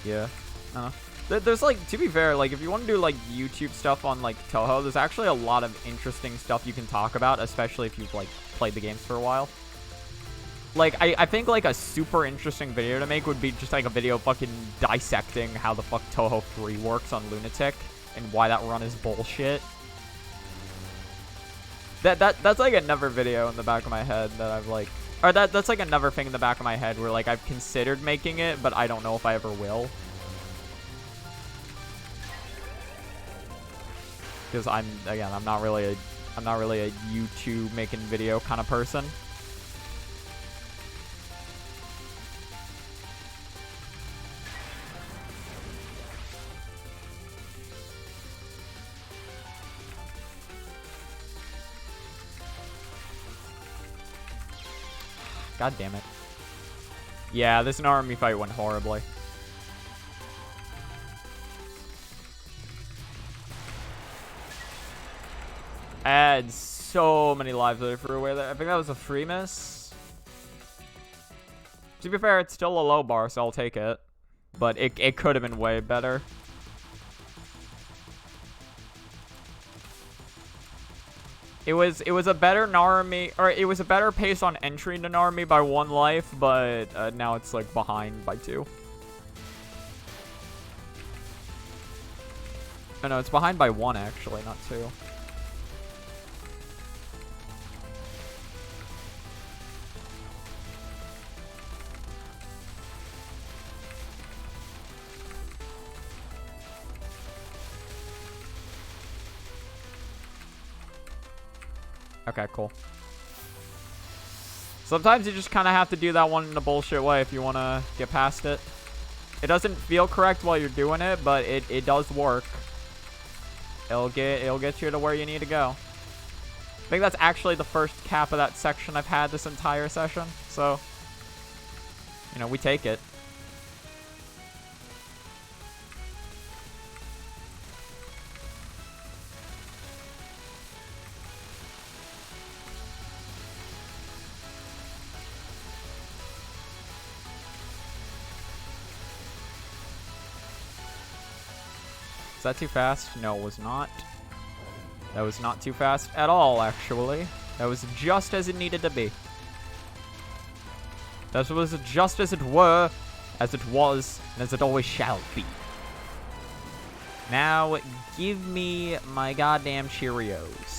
Yeah, I don't know. There's, like, to be fair, like, if you want to do, like, YouTube stuff on, like, Touhou, there's actually a lot of interesting stuff you can talk about, especially if you've, like, played the games for a while. Like, I think, like, a super interesting video to make would be just, like, a video fucking dissecting how the fuck Touhou 3 works on Lunatic, and why that run is bullshit. That's, like, another video in the back of my head that I've, like... Or that's, like, another thing in the back of my head where, like, I've considered making it, but I don't know if I ever will. Because I'm not really a YouTube making video kind of person. God damn it. Yeah, this Narumi fight went horribly. I had so many lives that I threw away there. I think that was a free miss. To be fair, it's still a low bar, so I'll take it. But it could have been way better. It was a better Narumi, or it was a better pace on entry into Narumi by 1 life, but now it's, like, behind by 2. Oh, no, it's behind by 1, actually, not 2. Okay, cool. Sometimes you just kind of have to do that one in a bullshit way if you want to get past it. It doesn't feel correct while you're doing it, but it does work. It'll get you to where you need to go. I think that's actually the first cap of that section I've had this entire session. So, you know, we take it. Is that too fast? No, it was not. That was not too fast at all, actually. That was just as it needed to be. That was just as it were, as it was, and as it always shall be. Now, give me my goddamn Cheerios.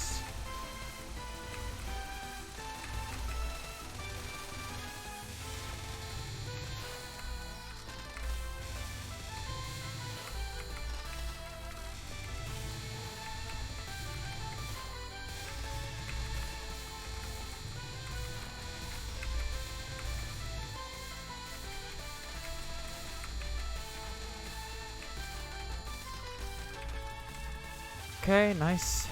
Okay, nice.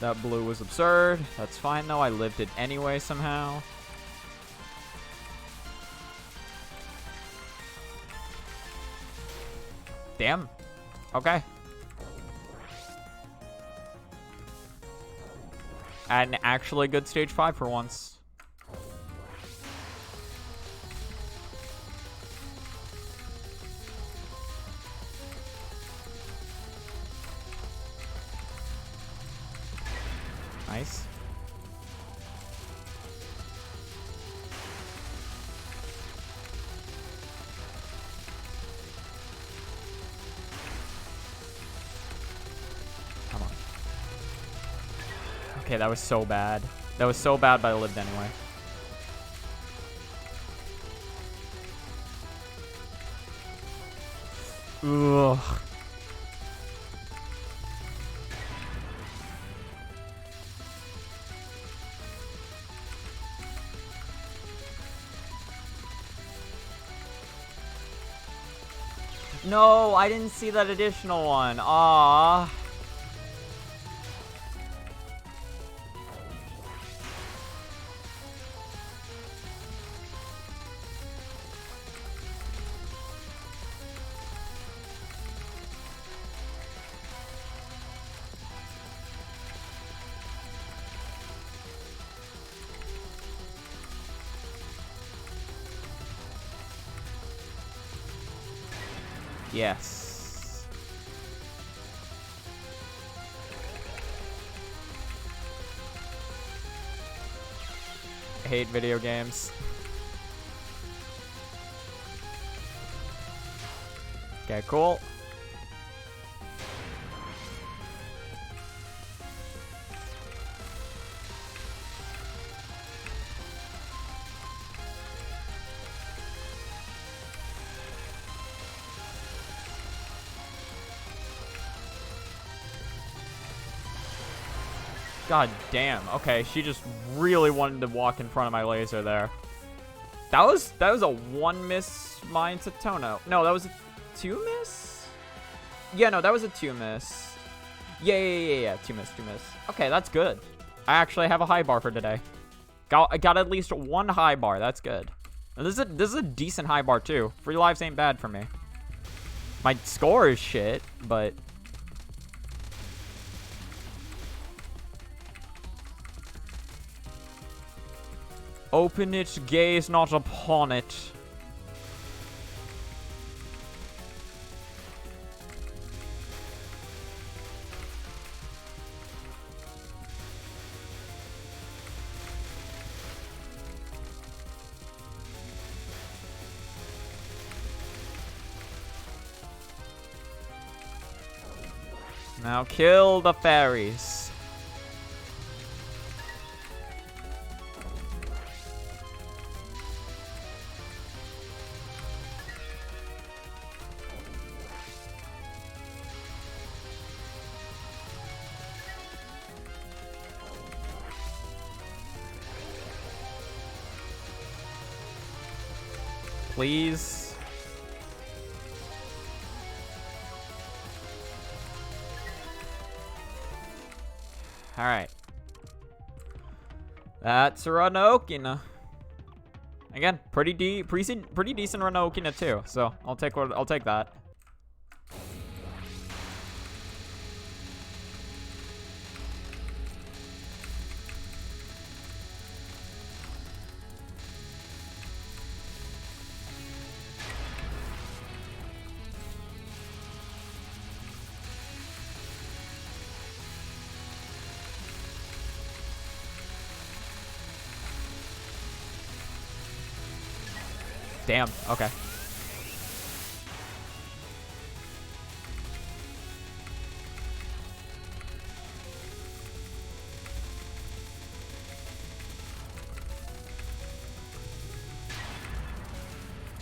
That blue was absurd. That's fine, though. I lived it anyway somehow. Damn. Okay. An actually good stage 5 for once. Nice. Come on. Okay, that was so bad. That was so bad, but I lived anyway. Ugh. No, I didn't see that additional one. Aww. Yes. I hate video games. Okay, cool. God damn. Okay, she just really wanted to walk in front of my laser there. That was a 1 miss mine to Tono. No, that was a 2 miss? Yeah, no, that was a 2 miss. Yeah. 2 miss. Okay, that's good. I actually have a high bar for today. I got at least 1 high bar. That's good. And this is a decent high bar too. Free lives ain't bad for me. My score is shit, but open it, gaze not upon it. Now kill the fairies. Please. All right. That's a run to Okina. Again, pretty decent run to Okina too. So I'll take that. Damn, okay.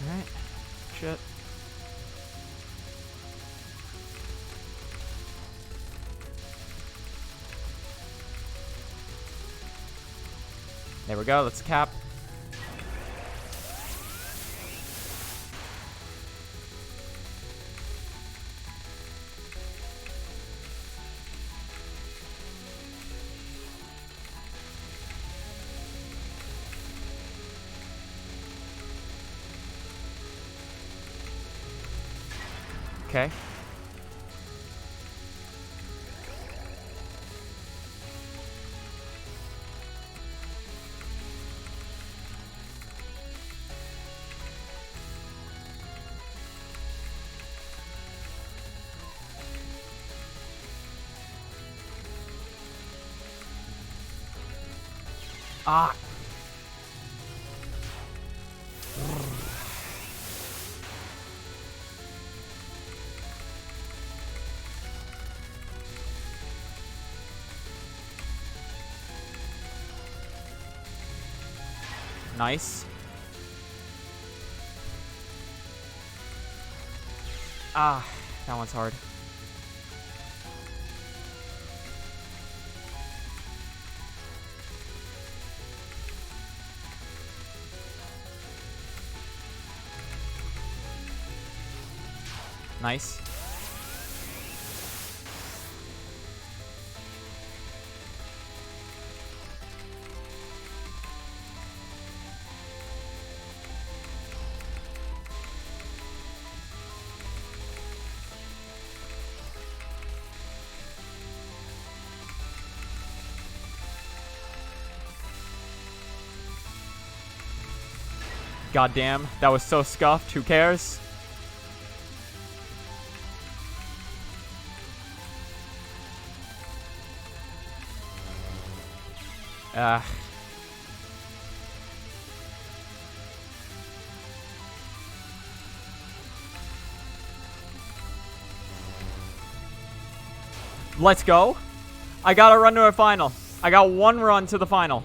Alright. Shit. There we go, let's cap. Okay. Ah. Nice. Ah, that one's hard. Nice. Goddamn, that was so scuffed. Who cares? Let's go. I gotta run to a final. I got one run to the final.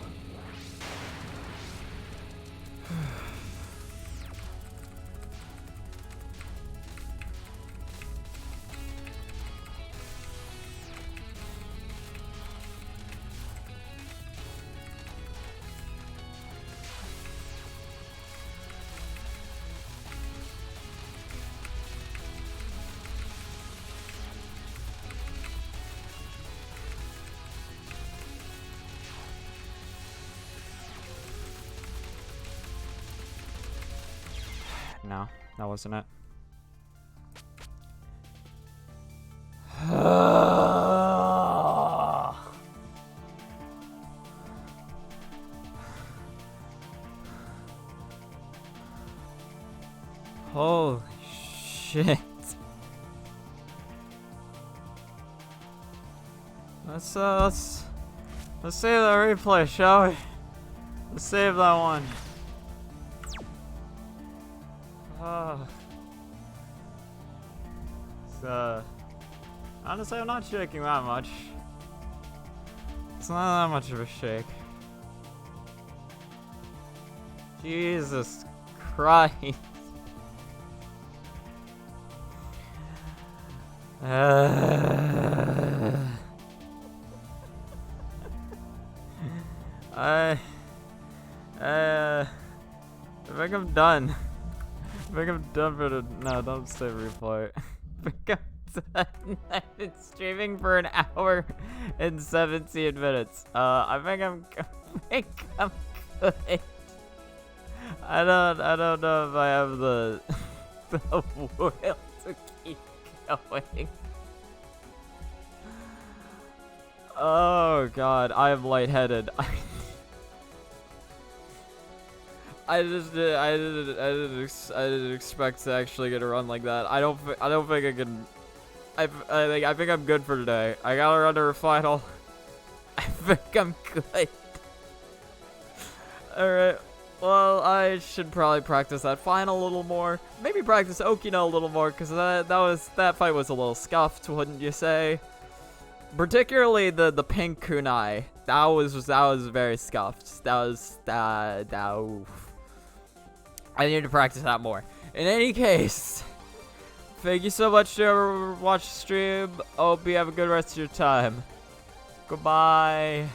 No, that wasn't it. Holy shit. Let's save that replay, shall we? Let's save that one. Honestly, I'm not shaking that much. It's not that much of a shake. Jesus Christ. I think I'm done. I think I'm done for the. No, don't say replay. I think I'm done. I've been streaming for an hour and 17 minutes. I think I'm good. I don't know if I have the will to keep going. Oh god, I am lightheaded. I didn't expect to actually get a run like that. I don't think I can. I think I'm good for today. I gotta run to a final. I think I'm good. All right. Well, I should probably practice that final a little more. Maybe practice Okina a little more, because that fight was a little scuffed, wouldn't you say? Particularly the pink kunai. That was very scuffed. I need to practice that more. In any case, thank you so much for watching the stream. Hope you have a good rest of your time. Goodbye.